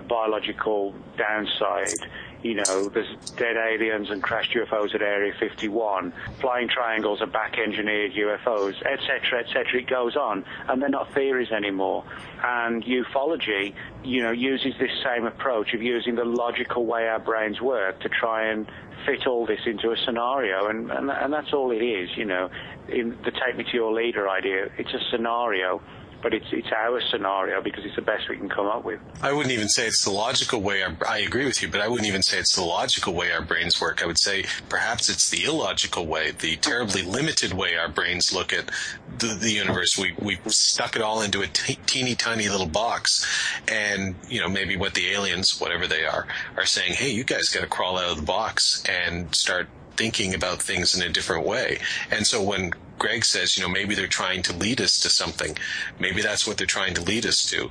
biological downside. You know, there's dead aliens and crashed UFOs at Area 51. Flying triangles are back-engineered UFOs, etc., etc. It goes on, and they're not theories anymore. And ufology, you know, uses this same approach of using the logical way our brains work to try and fit all this into a scenario, and that's all it is. You know, in the take me to your leader idea, it's a scenario. But it's our scenario because it's the best we can come up with. I wouldn't even say it's the logical way. I agree with you, but I wouldn't even say it's the logical way our brains work. I would say perhaps it's the illogical way, the terribly limited way our brains look at the universe. We've stuck it all into a teeny tiny little box, and you know, maybe what the aliens, whatever they are saying, hey, you guys got to crawl out of the box and start thinking about things in a different way. And so when Greg says, you know, maybe they're trying to lead us to something. Maybe that's what they're trying to lead us to,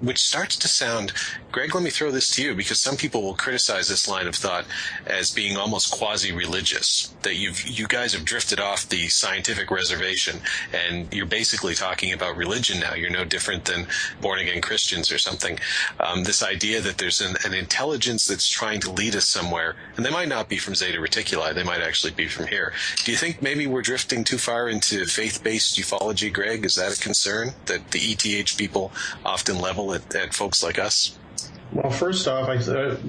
which starts to sound, Greg, let me throw this to you, because some people will criticize this line of thought as being almost quasi-religious, that you guys have drifted off the scientific reservation and you're basically talking about religion now. You're no different than born-again Christians or something. This idea that there's an intelligence that's trying to lead us somewhere, and they might not be from Zeta Reticuli, they might actually be from here. Do you think maybe we're drifting too far into faith-based ufology, Greg? Is that a concern that the ETH people often level at folks like us? Well, first off,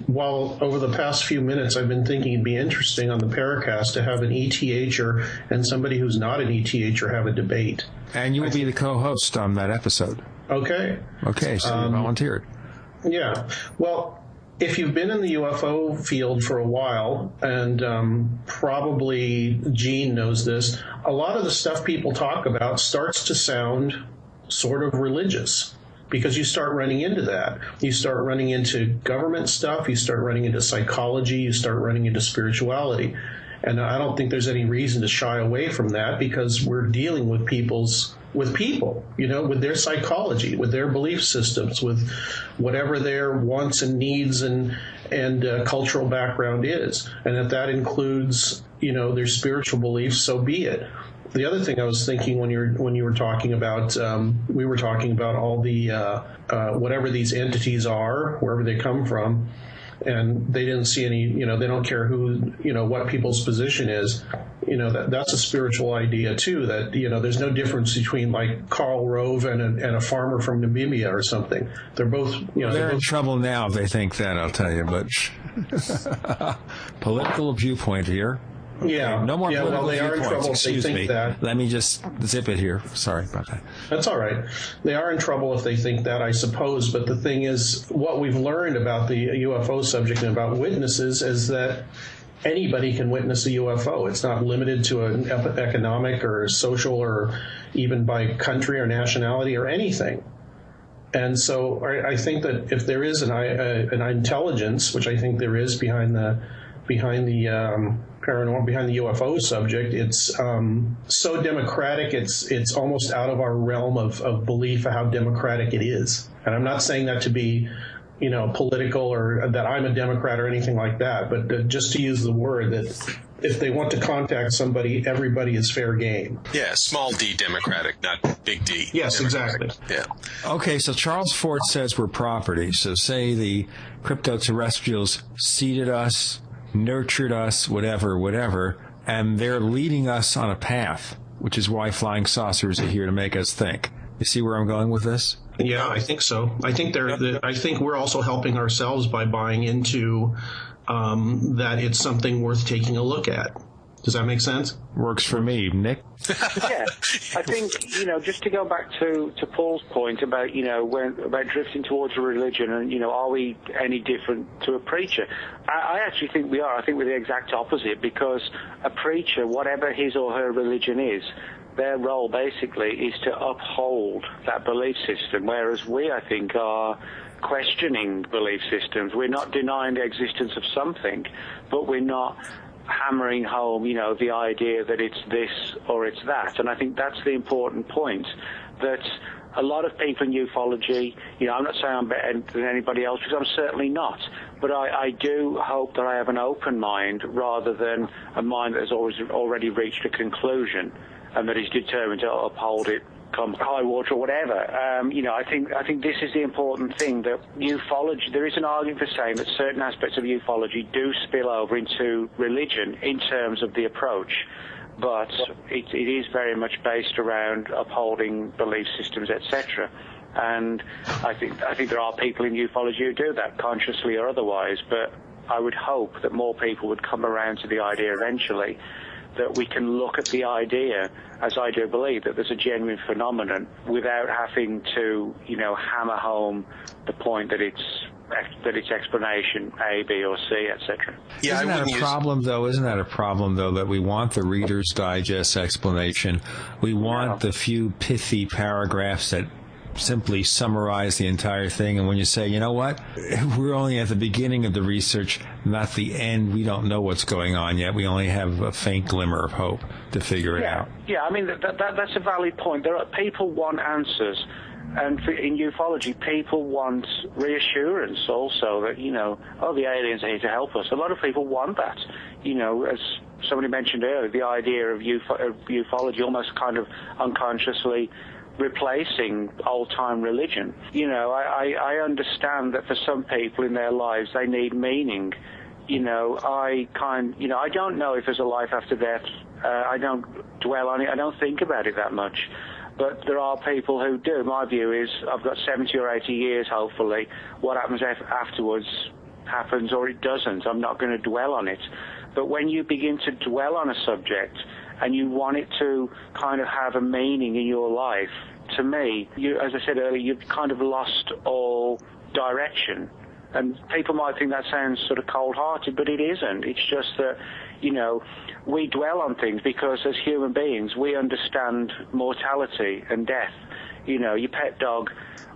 while over the past few minutes I've been thinking it'd be interesting on the Paracast to have an ETHer and somebody who's not an ETHer have a debate. And you will be the co-host on that episode. Okay. Okay, so you volunteered. Yeah. Well, if you've been in the UFO field for a while, and probably Gene knows this, a lot of the stuff people talk about starts to sound sort of religious, because you start running into that. You start running into government stuff, you start running into psychology, you start running into spirituality. And I don't think there's any reason to shy away from that, because we're dealing with people, you know, with their psychology, with their belief systems, with whatever their wants and needs and cultural background is. And if that includes, you know, their spiritual beliefs, so be it. The other thing I was thinking when you were talking about, we were talking about all the whatever these entities are, wherever they come from, and they didn't see any, you know, they don't care who, you know, what people's position is. You know, that's a spiritual idea too, that, you know, there's no difference between like Karl Rove and a farmer from Namibia or something. They're both, you know, they're in trouble now if they think that, I'll tell you, but political viewpoint here. Yeah. No more political well, they are in trouble if they think that. Let me just zip it here. Sorry about that. That's all right. They are in trouble if they think that, I suppose. But the thing is, what we've learned about the UFO subject and about witnesses is that anybody can witness a UFO. It's not limited to an economic or social or even by country or nationality or anything. And so I think that if there is an intelligence, which I think there is behind the paranormal, behind the UFO subject, it's so democratic, it's almost out of our realm of belief of how democratic it is. And I'm not saying that to be, you know, political or that I'm a Democrat or anything like that, but just to use the word that if they want to contact somebody, everybody is fair game. Yeah, small d democratic, not big D. Yes, democratic. Exactly. Yeah. Okay, so Charles Fort says we're property. So say the Cryptoterrestrials seeded us, nurtured us, whatever, and they're leading us on a path, which is why flying saucers are here to make us think. You see where I'm going with this? Yeah, I think so. I think I think we're also helping ourselves by buying into that it's something worth taking a look at. Does that make sense? Works for me. Nick? Yeah, I think, you know, just to go back to Paul's point about, you know, about drifting towards a religion and, you know, are we any different to a preacher? I actually think we are. I think we're the exact opposite, because a preacher, whatever his or her religion is, their role basically is to uphold that belief system, whereas we, I think, are questioning belief systems. We're not denying the existence of something, but we're not hammering home, you know, the idea that it's this or it's that. And I think that's the important point, that a lot of people in ufology, I'm not saying I'm better than anybody else, because I'm certainly not. But I do hope that I have an open mind rather than a mind that has already reached a conclusion and that is determined to uphold it come high water or whatever. I think this is the important thing, that ufology, there is an argument for saying that certain aspects of ufology do spill over into religion in terms of the approach. But it is very much based around upholding belief systems, etc. And I think there are people in ufology who do that, consciously or otherwise. But I would hope that more people would come around to the idea eventually that we can look at the idea, as I do believe, that there's a genuine phenomenon without having to, hammer home the point that it's explanation A, B, or C, etc. Yeah, Isn't that a problem, though, that we want the Reader's Digest explanation? We want the few pithy paragraphs that simply summarize the entire thing, and when you say, you know what, we're only at the beginning of the research, not the end, we don't know what's going on yet, we only have a faint glimmer of hope to figure it out. Yeah, I mean, that's a valid point. People want answers. And in ufology, people want reassurance also that, the aliens are here to help us. A lot of people want that. As somebody mentioned earlier, the idea of ufology almost kind of unconsciously replacing old-time religion. I understand that for some people in their lives, they need meaning. I don't know if there's a life after death. I don't dwell on it. I don't think about it that much. But there are people who do. My view is I've got 70 or 80 years, hopefully. What happens afterwards happens or it doesn't. I'm not going to dwell on it. But when you begin to dwell on a subject and you want it to kind of have a meaning in your life, to me, as I said earlier, you've kind of lost all direction. And people might think that sounds sort of cold-hearted, but it isn't. It's just that, we dwell on things because as human beings, we understand mortality and death. Your pet dog,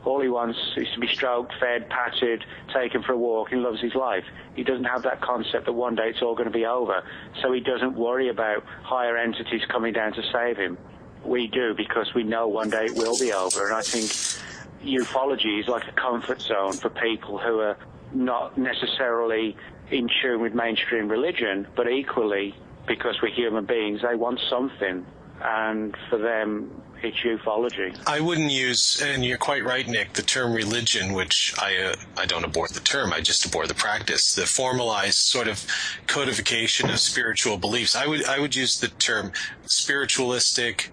all he wants is to be stroked, fed, patted, taken for a walk. He loves his life. He doesn't have that concept that one day it's all going to be over. So he doesn't worry about higher entities coming down to save him. We do, because we know one day it will be over. And I think ufology is like a comfort zone for people who are not necessarily in tune with mainstream religion, but equally, because we're human beings, they want something, and for them, it's ufology. I wouldn't use, and you're quite right, Nick, the term religion, which I don't abhor the term, I just abhor the practice, the formalized sort of codification of spiritual beliefs. I would use the term spiritualistic,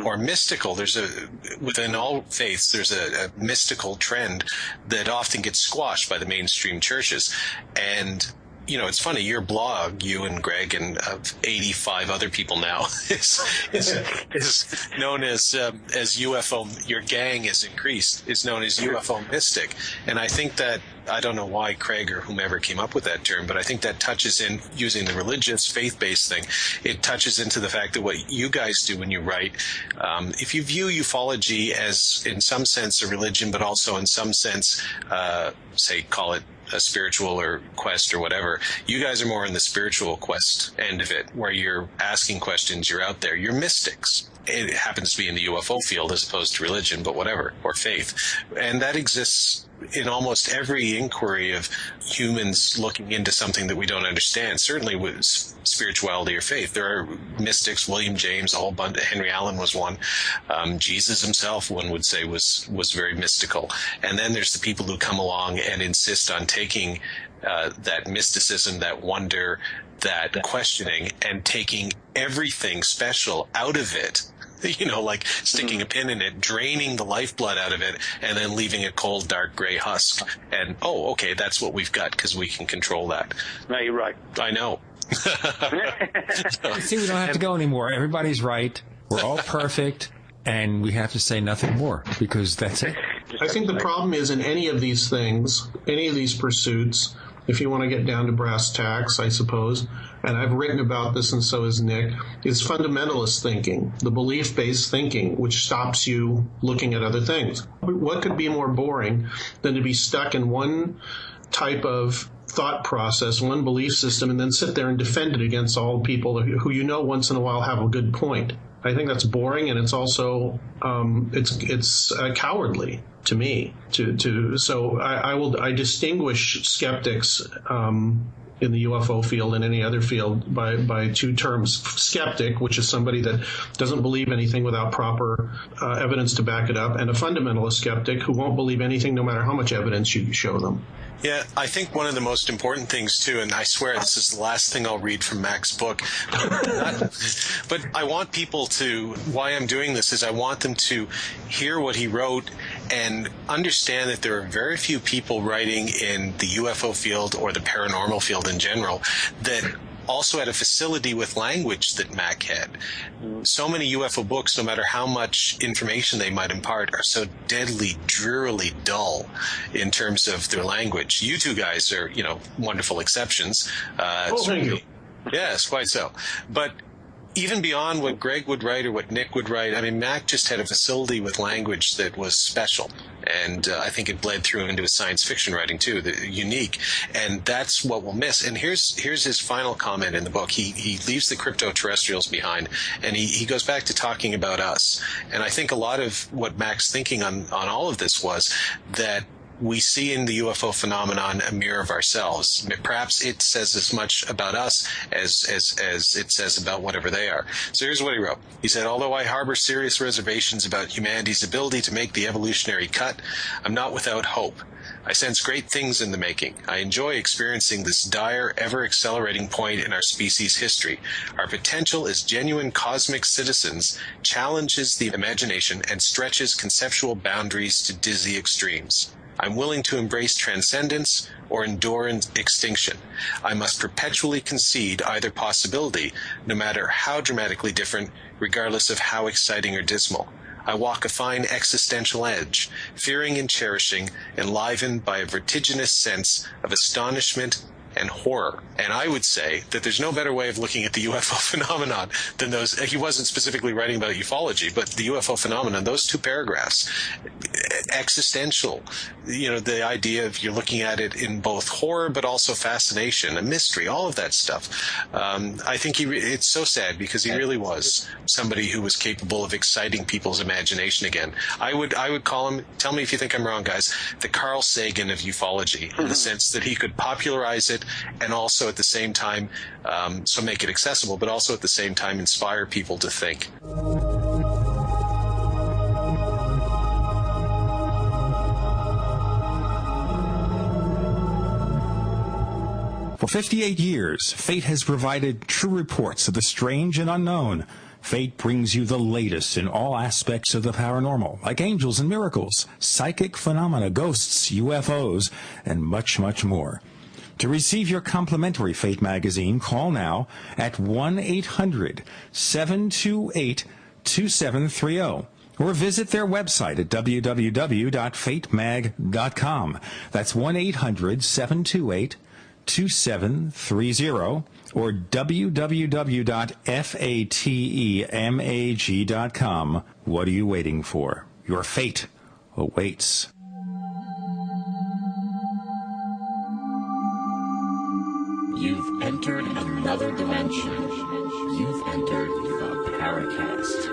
or mystical. Within all faiths, there's a mystical trend that often gets squashed by the mainstream churches. And it's funny, your blog, you and Greg and 85 other people now, is known as UFO, your gang is increased, is known as UFO Mystic. And I think that, I don't know why Craig or whomever came up with that term, but I think that touches in, using the religious, faith-based thing, it touches into the fact that what you guys do when you write, if you view ufology as, in some sense, a religion, but also in some sense, say, call it a spiritual or quest or whatever, you guys are more in the spiritual quest end of it, where you're asking questions, you're out there, you're mystics. It happens to be in the UFO field as opposed to religion, but whatever, or faith. And that exists in almost every inquiry of humans looking into something that we don't understand, certainly with spirituality or faith. There are mystics, William James, a whole bunch, Henry Allen was one. Jesus himself, one would say, was very mystical. And then there's the people who come along and insist on taking that mysticism, that wonder, that questioning, and taking everything special out of it. Like sticking a pin in it, draining the lifeblood out of it, and then leaving a cold, dark, gray husk. And, okay, that's what we've got because we can control that. No, you're right. I know. See, we don't have to go anymore. Everybody's right. We're all perfect. And we have to say nothing more because that's it. I think the problem is in any of these things, any of these pursuits, if you want to get down to brass tacks, I suppose, and I've written about this and so has Nick, is fundamentalist thinking, the belief-based thinking, which stops you looking at other things. What could be more boring than to be stuck in one type of thought process, one belief system, and then sit there and defend it against all people who once in a while have a good point? I think that's boring, and it's also it's cowardly to me. So I distinguish skeptics in the UFO field and any other field by two terms: skeptic, which is somebody that doesn't believe anything without proper evidence to back it up, and a fundamentalist skeptic who won't believe anything no matter how much evidence you show them. Yeah, I think one of the most important things, too, and I swear this is the last thing I'll read from Mac's book, but I want people to, why I'm doing this is I want them to hear what he wrote and understand that there are very few people writing in the UFO field or the paranormal field in general that also had a facility with language that Mac had. So many UFO books, no matter how much information they might impart, are so deadly, drearily dull in terms of their language. You two guys are, wonderful exceptions. Thank you. Yes, quite so. But even beyond what Greg would write or what Nick would write, I mean, Mac just had a facility with language that was special. And I think it bled through into his science fiction writing, too, unique. And that's what we'll miss. And here's his final comment in the book. He leaves the cryptoterrestrials behind, and he goes back to talking about us. And I think a lot of what Mac's thinking on all of this was that we see in the UFO phenomenon a mirror of ourselves. Perhaps it says as much about us as it says about whatever they are. So here's what he wrote. He said, although I harbor serious reservations about humanity's ability to make the evolutionary cut, I'm not without hope. I sense great things in the making. I enjoy experiencing this dire, ever-accelerating point in our species' history. Our potential as genuine cosmic citizens challenges the imagination and stretches conceptual boundaries to dizzy extremes. I'm willing to embrace transcendence or endure extinction. I must perpetually concede either possibility, no matter how dramatically different, regardless of how exciting or dismal. I walk a fine existential edge, fearing and cherishing, enlivened by a vertiginous sense of astonishment and horror. And I would say that there's no better way of looking at the UFO phenomenon than those. He wasn't specifically writing about ufology, but the UFO phenomenon, those two paragraphs, existential, the idea of you're looking at it in both horror but also fascination, a mystery, all of that stuff. I think it's so sad because he really was somebody who was capable of exciting people's imagination again. I would call him, tell me if you think I'm wrong, guys, the Carl Sagan of ufology, in the sense that he could popularize it and also at the same time, so make it accessible, but also at the same time inspire people to think. For 58 years, Fate has provided true reports of the strange and unknown. Fate brings you the latest in all aspects of the paranormal, like angels and miracles, psychic phenomena, ghosts, UFOs, and much, much more. To receive your complimentary Fate magazine, call now at 1-800-728-2730 or visit their website at www.fatemag.com. That's 1-800-728-2730 or www.fatemag.com. What are you waiting for? Your fate awaits. You've entered another dimension. You've entered the Paracast.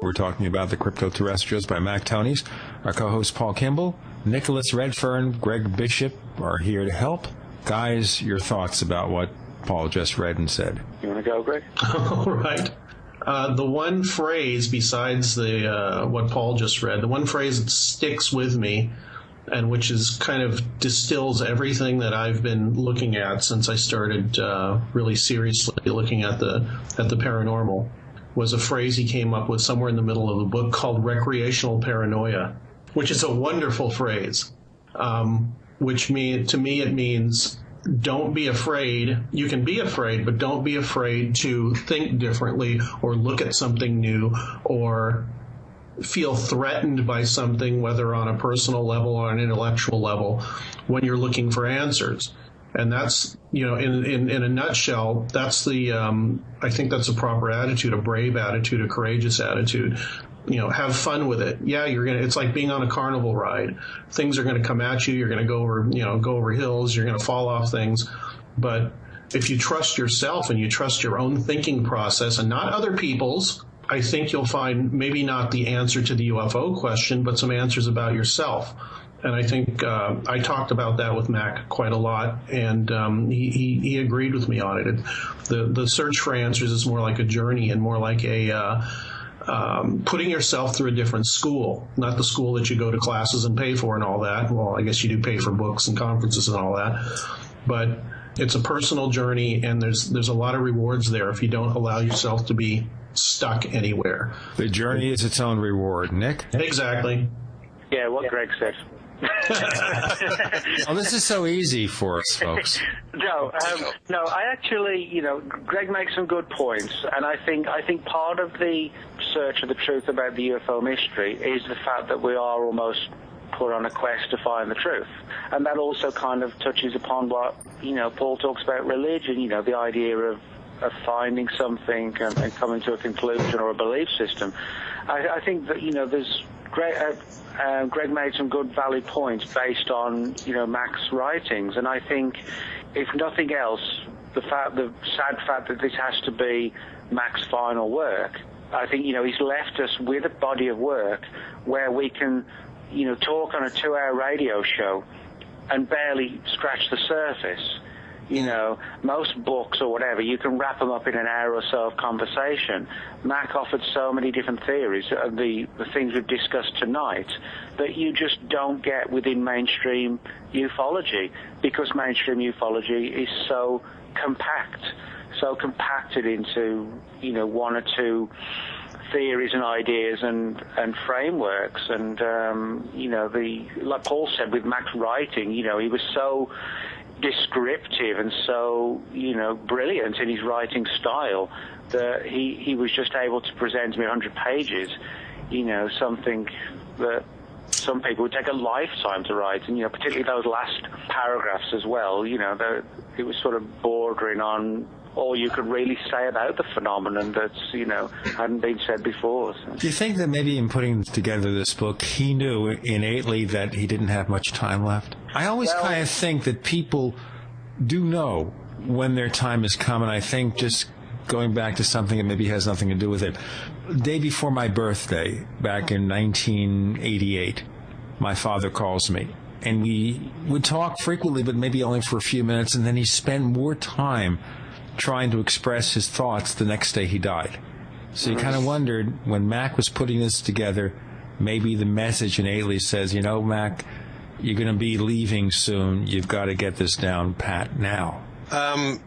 We're talking about the Cryptoterrestrials by Mac Tonys. Our co-host Paul Kimball, Nicholas Redfern, Greg Bishop are here to help. Guys, your thoughts about what Paul just read and said. You want to go, Greg? All right. The one phrase besides the what Paul just read, the one phrase that sticks with me and which is kind of distills everything that I've been looking at since I started really seriously looking at the paranormal, was a phrase he came up with somewhere in the middle of the book called recreational paranoia, which is a wonderful phrase, which to me it means don't be afraid. You can be afraid, but don't be afraid to think differently or look at something new or feel threatened by something, whether on a personal level or an intellectual level, when you're looking for answers. And that's, in a nutshell, that's I think that's a proper attitude, a brave attitude, a courageous attitude. Have fun with it. Yeah, it's like being on a carnival ride. Things are going to come at you. You're going to go over hills. You're going to fall off things. But if you trust yourself and you trust your own thinking process and not other people's, I think you'll find maybe not the answer to the UFO question, but some answers about yourself. And I think I talked about that with Mac quite a lot, and he agreed with me on it. The search for answers is more like a journey and more like a putting yourself through a different school, not the school that you go to classes and pay for and all that. Well, I guess you do pay for books and conferences and all that, but it's a personal journey, and there's a lot of rewards there if you don't allow yourself to be stuck anywhere. The journey is its own reward, Nick. Exactly. Yeah, what Greg said. Oh, this is so easy for us, folks. No, I actually, Greg makes some good points, and I think part of the search of the truth about the UFO mystery is the fact that we are almost put on a quest to find the truth. And that also kind of touches upon what, Paul talks about religion, the idea of finding something and coming to a conclusion or a belief system. I think that, there's Greg made some good, valid points based on, Mac's writings. And I think, if nothing else, the sad fact that this has to be Mac's final work, I think, he's left us with a body of work where we can, talk on a 2-hour radio show and barely scratch the surface. Most books or whatever, you can wrap them up in an hour or so of conversation. Mac offered so many different theories, the things we've discussed tonight, that you just don't get within mainstream ufology, because mainstream ufology is so compacted into, 1 or 2 theories and ideas and frameworks. And, like Paul said with Mac's writing, he was so descriptive and so, brilliant in his writing style that he was just able to present me 100 pages, something that some people would take a lifetime to write. And, particularly those last paragraphs as well, it was sort of bordering on all you could really say about the phenomenon that's, hadn't been said before. So. Do you think that maybe in putting together this book, he knew innately that he didn't have much time left? I always kind of think that people do know when their time has come, and I think, just going back to something that maybe has nothing to do with it, the day before my birthday, back in 1988, my father calls me. And we would talk frequently, but maybe only for a few minutes, and then he spent more time trying to express his thoughts the next day he died. So you kind of wondered, when Mac was putting this together, maybe the message innately says, Mac, you're going to be leaving soon. You've got to get this down pat now. That's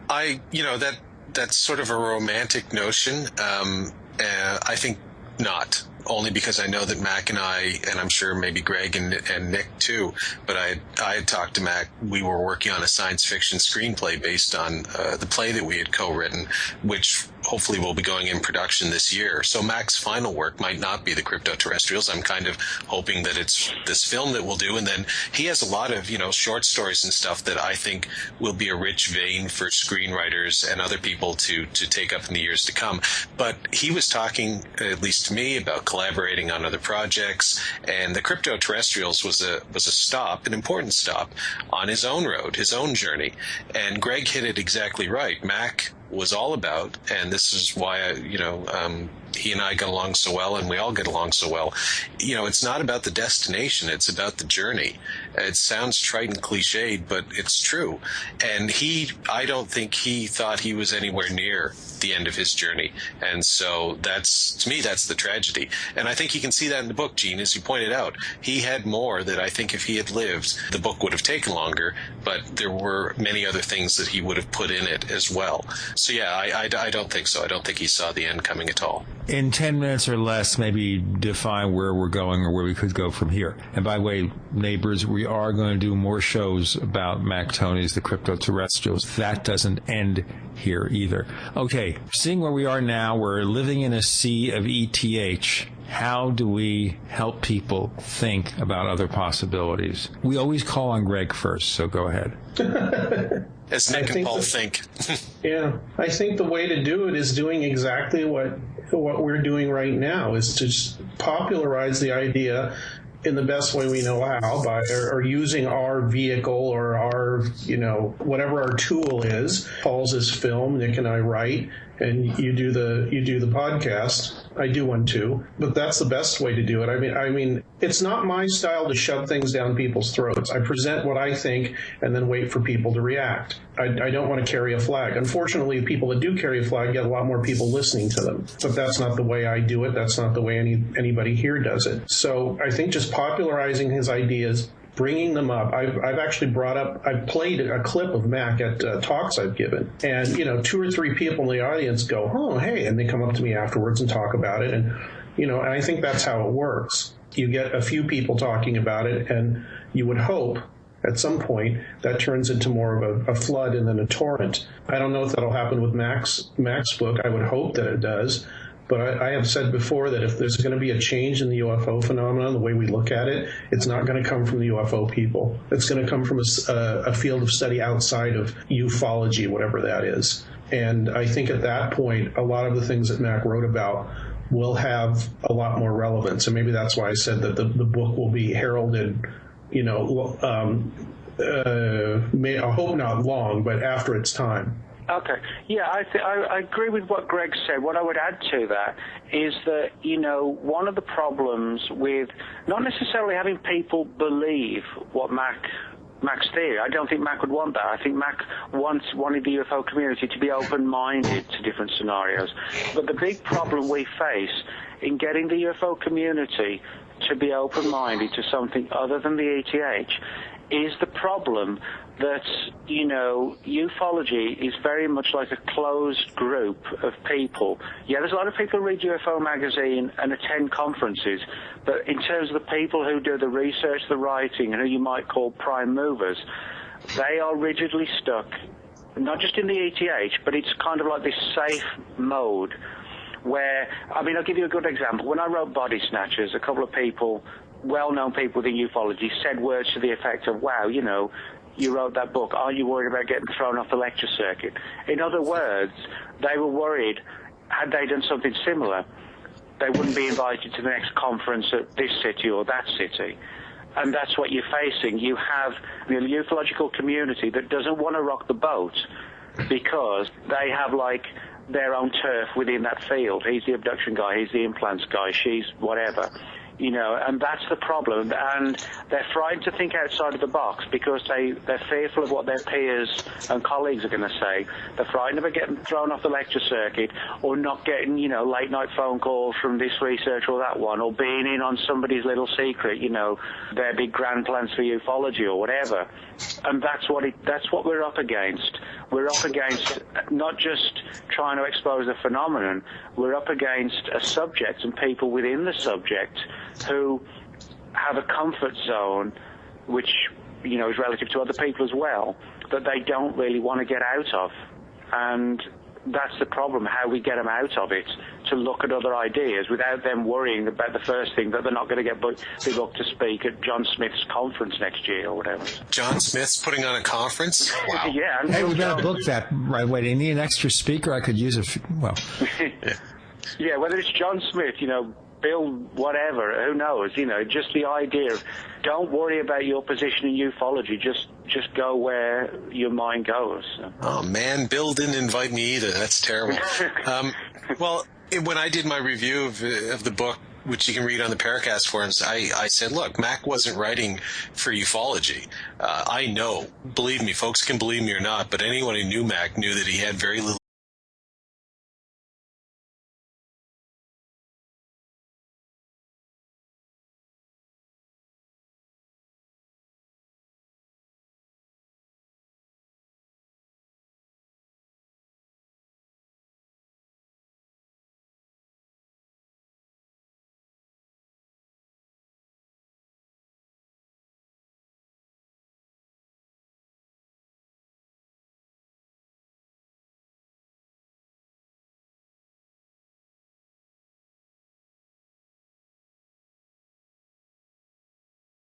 sort of a romantic notion. I think not. Only because I know that Mac and I, and I'm sure maybe Greg and Nick too, but I had talked to Mac. We were working on a science fiction screenplay based on the play that we had co-written, which hopefully will be going in production this year. So Mac's final work might not be the Cryptoterrestrials. I'm kind of hoping that it's this film that we'll do. And then he has a lot of, short stories and stuff that I think will be a rich vein for screenwriters and other people to take up in the years to come. But he was talking, at least to me, about collaborating on other projects, and the Cryptoterrestrials was a stop, an important stop on his own road, his own journey. And Greg hit it exactly right. Mac was all about, and this is why he and I get along so well, and we all get along so well. It's not about the destination, it's about the journey. It sounds trite and cliched, but it's true. And I don't think he thought he was anywhere near the end of his journey. And so to me, that's the tragedy. And I think you can see that in the book, Gene, as you pointed out. He had more that I think if he had lived, the book would have taken longer, but there were many other things that he would have put in it as well. So yeah, I don't think so. I don't think he saw the end coming at all. In 10 minutes or less, maybe define where we're going or where we could go from here. And by the way, neighbors, we are going to do more shows about Mac Tonnies, the Cryptoterrestrials. That doesn't end here either. Okay, seeing where we are now, we're living in a sea of ETH. How do we help people think about other possibilities? We always call on Greg first, so go ahead. As Nick and Paul think. Yeah, I think the way to do it is doing exactly what we're doing right now, is to just popularize the idea in the best way we know how, by or using our vehicle or our, whatever our tool is. Paul's is film, Nick and I write, and you do the podcast. I do one too, but that's the best way to do it. I mean, it's not my style to shove things down people's throats. I present what I think and then wait for people to react. I don't want to carry a flag. Unfortunately, people that do carry a flag get a lot more people listening to them, but that's not the way I do it. That's not the way anybody here does it. So I think just popularizing his ideas, bringing them up. I've actually I've played a clip of Mac at talks I've given, and 2 or 3 people in the audience go, "Oh, hey," and they come up to me afterwards and talk about it, and and I think that's how it works. You get a few people talking about it, and you would hope at some point that turns into more of a flood and then a torrent. I don't know if that'll happen with Mac's book. I would hope that it does. But I have said before that if there's going to be a change in the UFO phenomenon, the way we look at it, it's not going to come from the UFO people. It's going to come from a field of study outside of ufology, whatever that is. And I think at that point, a lot of the things that Mac wrote about will have a lot more relevance. And maybe that's why I said that the book will be heralded, I hope not long, but after its time. Okay. Yeah, I agree with what Greg said. What I would add to that is that, one of the problems with not necessarily having people believe what Mac's theory, I don't think Mac would want that. I think Mac wanted the UFO community to be open-minded to different scenarios. But the big problem we face in getting the UFO community to be open-minded to something other than the ETH is the problem that, ufology is very much like a closed group of people. Yeah, there's a lot of people who read UFO magazine and attend conferences, but in terms of the people who do the research, the writing, and who you might call prime movers, they are rigidly stuck, not just in the ETH, but it's kind of like this safe mode where, I'll give you a good example. When I wrote Body Snatchers, a couple of people, well-known people within ufology, said words to the effect of, wow, you wrote that book, are you worried about getting thrown off the lecture circuit? In other words, they were worried, had they done something similar, they wouldn't be invited to the next conference at this city or that city. And that's what you're facing. You have the ufological community that doesn't want to rock the boat because they have, their own turf within that field. He's the abduction guy, he's the implants guy, she's whatever. And that's the problem. And they're frightened to think outside of the box because they're fearful of what their peers and colleagues are going to say. They're frightened about getting thrown off the lecture circuit or not getting, late night phone calls from this researcher or that one, or being in on somebody's little secret, their big grand plans for ufology or whatever. And that's what we're up against. We're up against not just trying to expose the phenomenon, we're up against a subject and people within the subject who have a comfort zone, which, is relative to other people as well, that they don't really want to get out of. And that's the problem, how we get them out of it, to look at other ideas without them worrying about the first thing, that they're not going to get booked to speak at John Smith's conference next year or whatever. John Smith's putting on a conference? Wow. Yeah. Hey, we got to book that right away. Do you need an extra speaker? I could use Yeah, whether it's John Smith, Bill whatever, who knows, just the idea of don't worry about your position in ufology, just go where your mind goes. Oh man, Bill didn't invite me either. That's terrible. Well, when I did my review of the book, which you can read on the Paracast forums, I said, look, Mac wasn't writing for ufology. I know, believe me, folks can believe me or not, but anyone who knew Mac knew that he had very little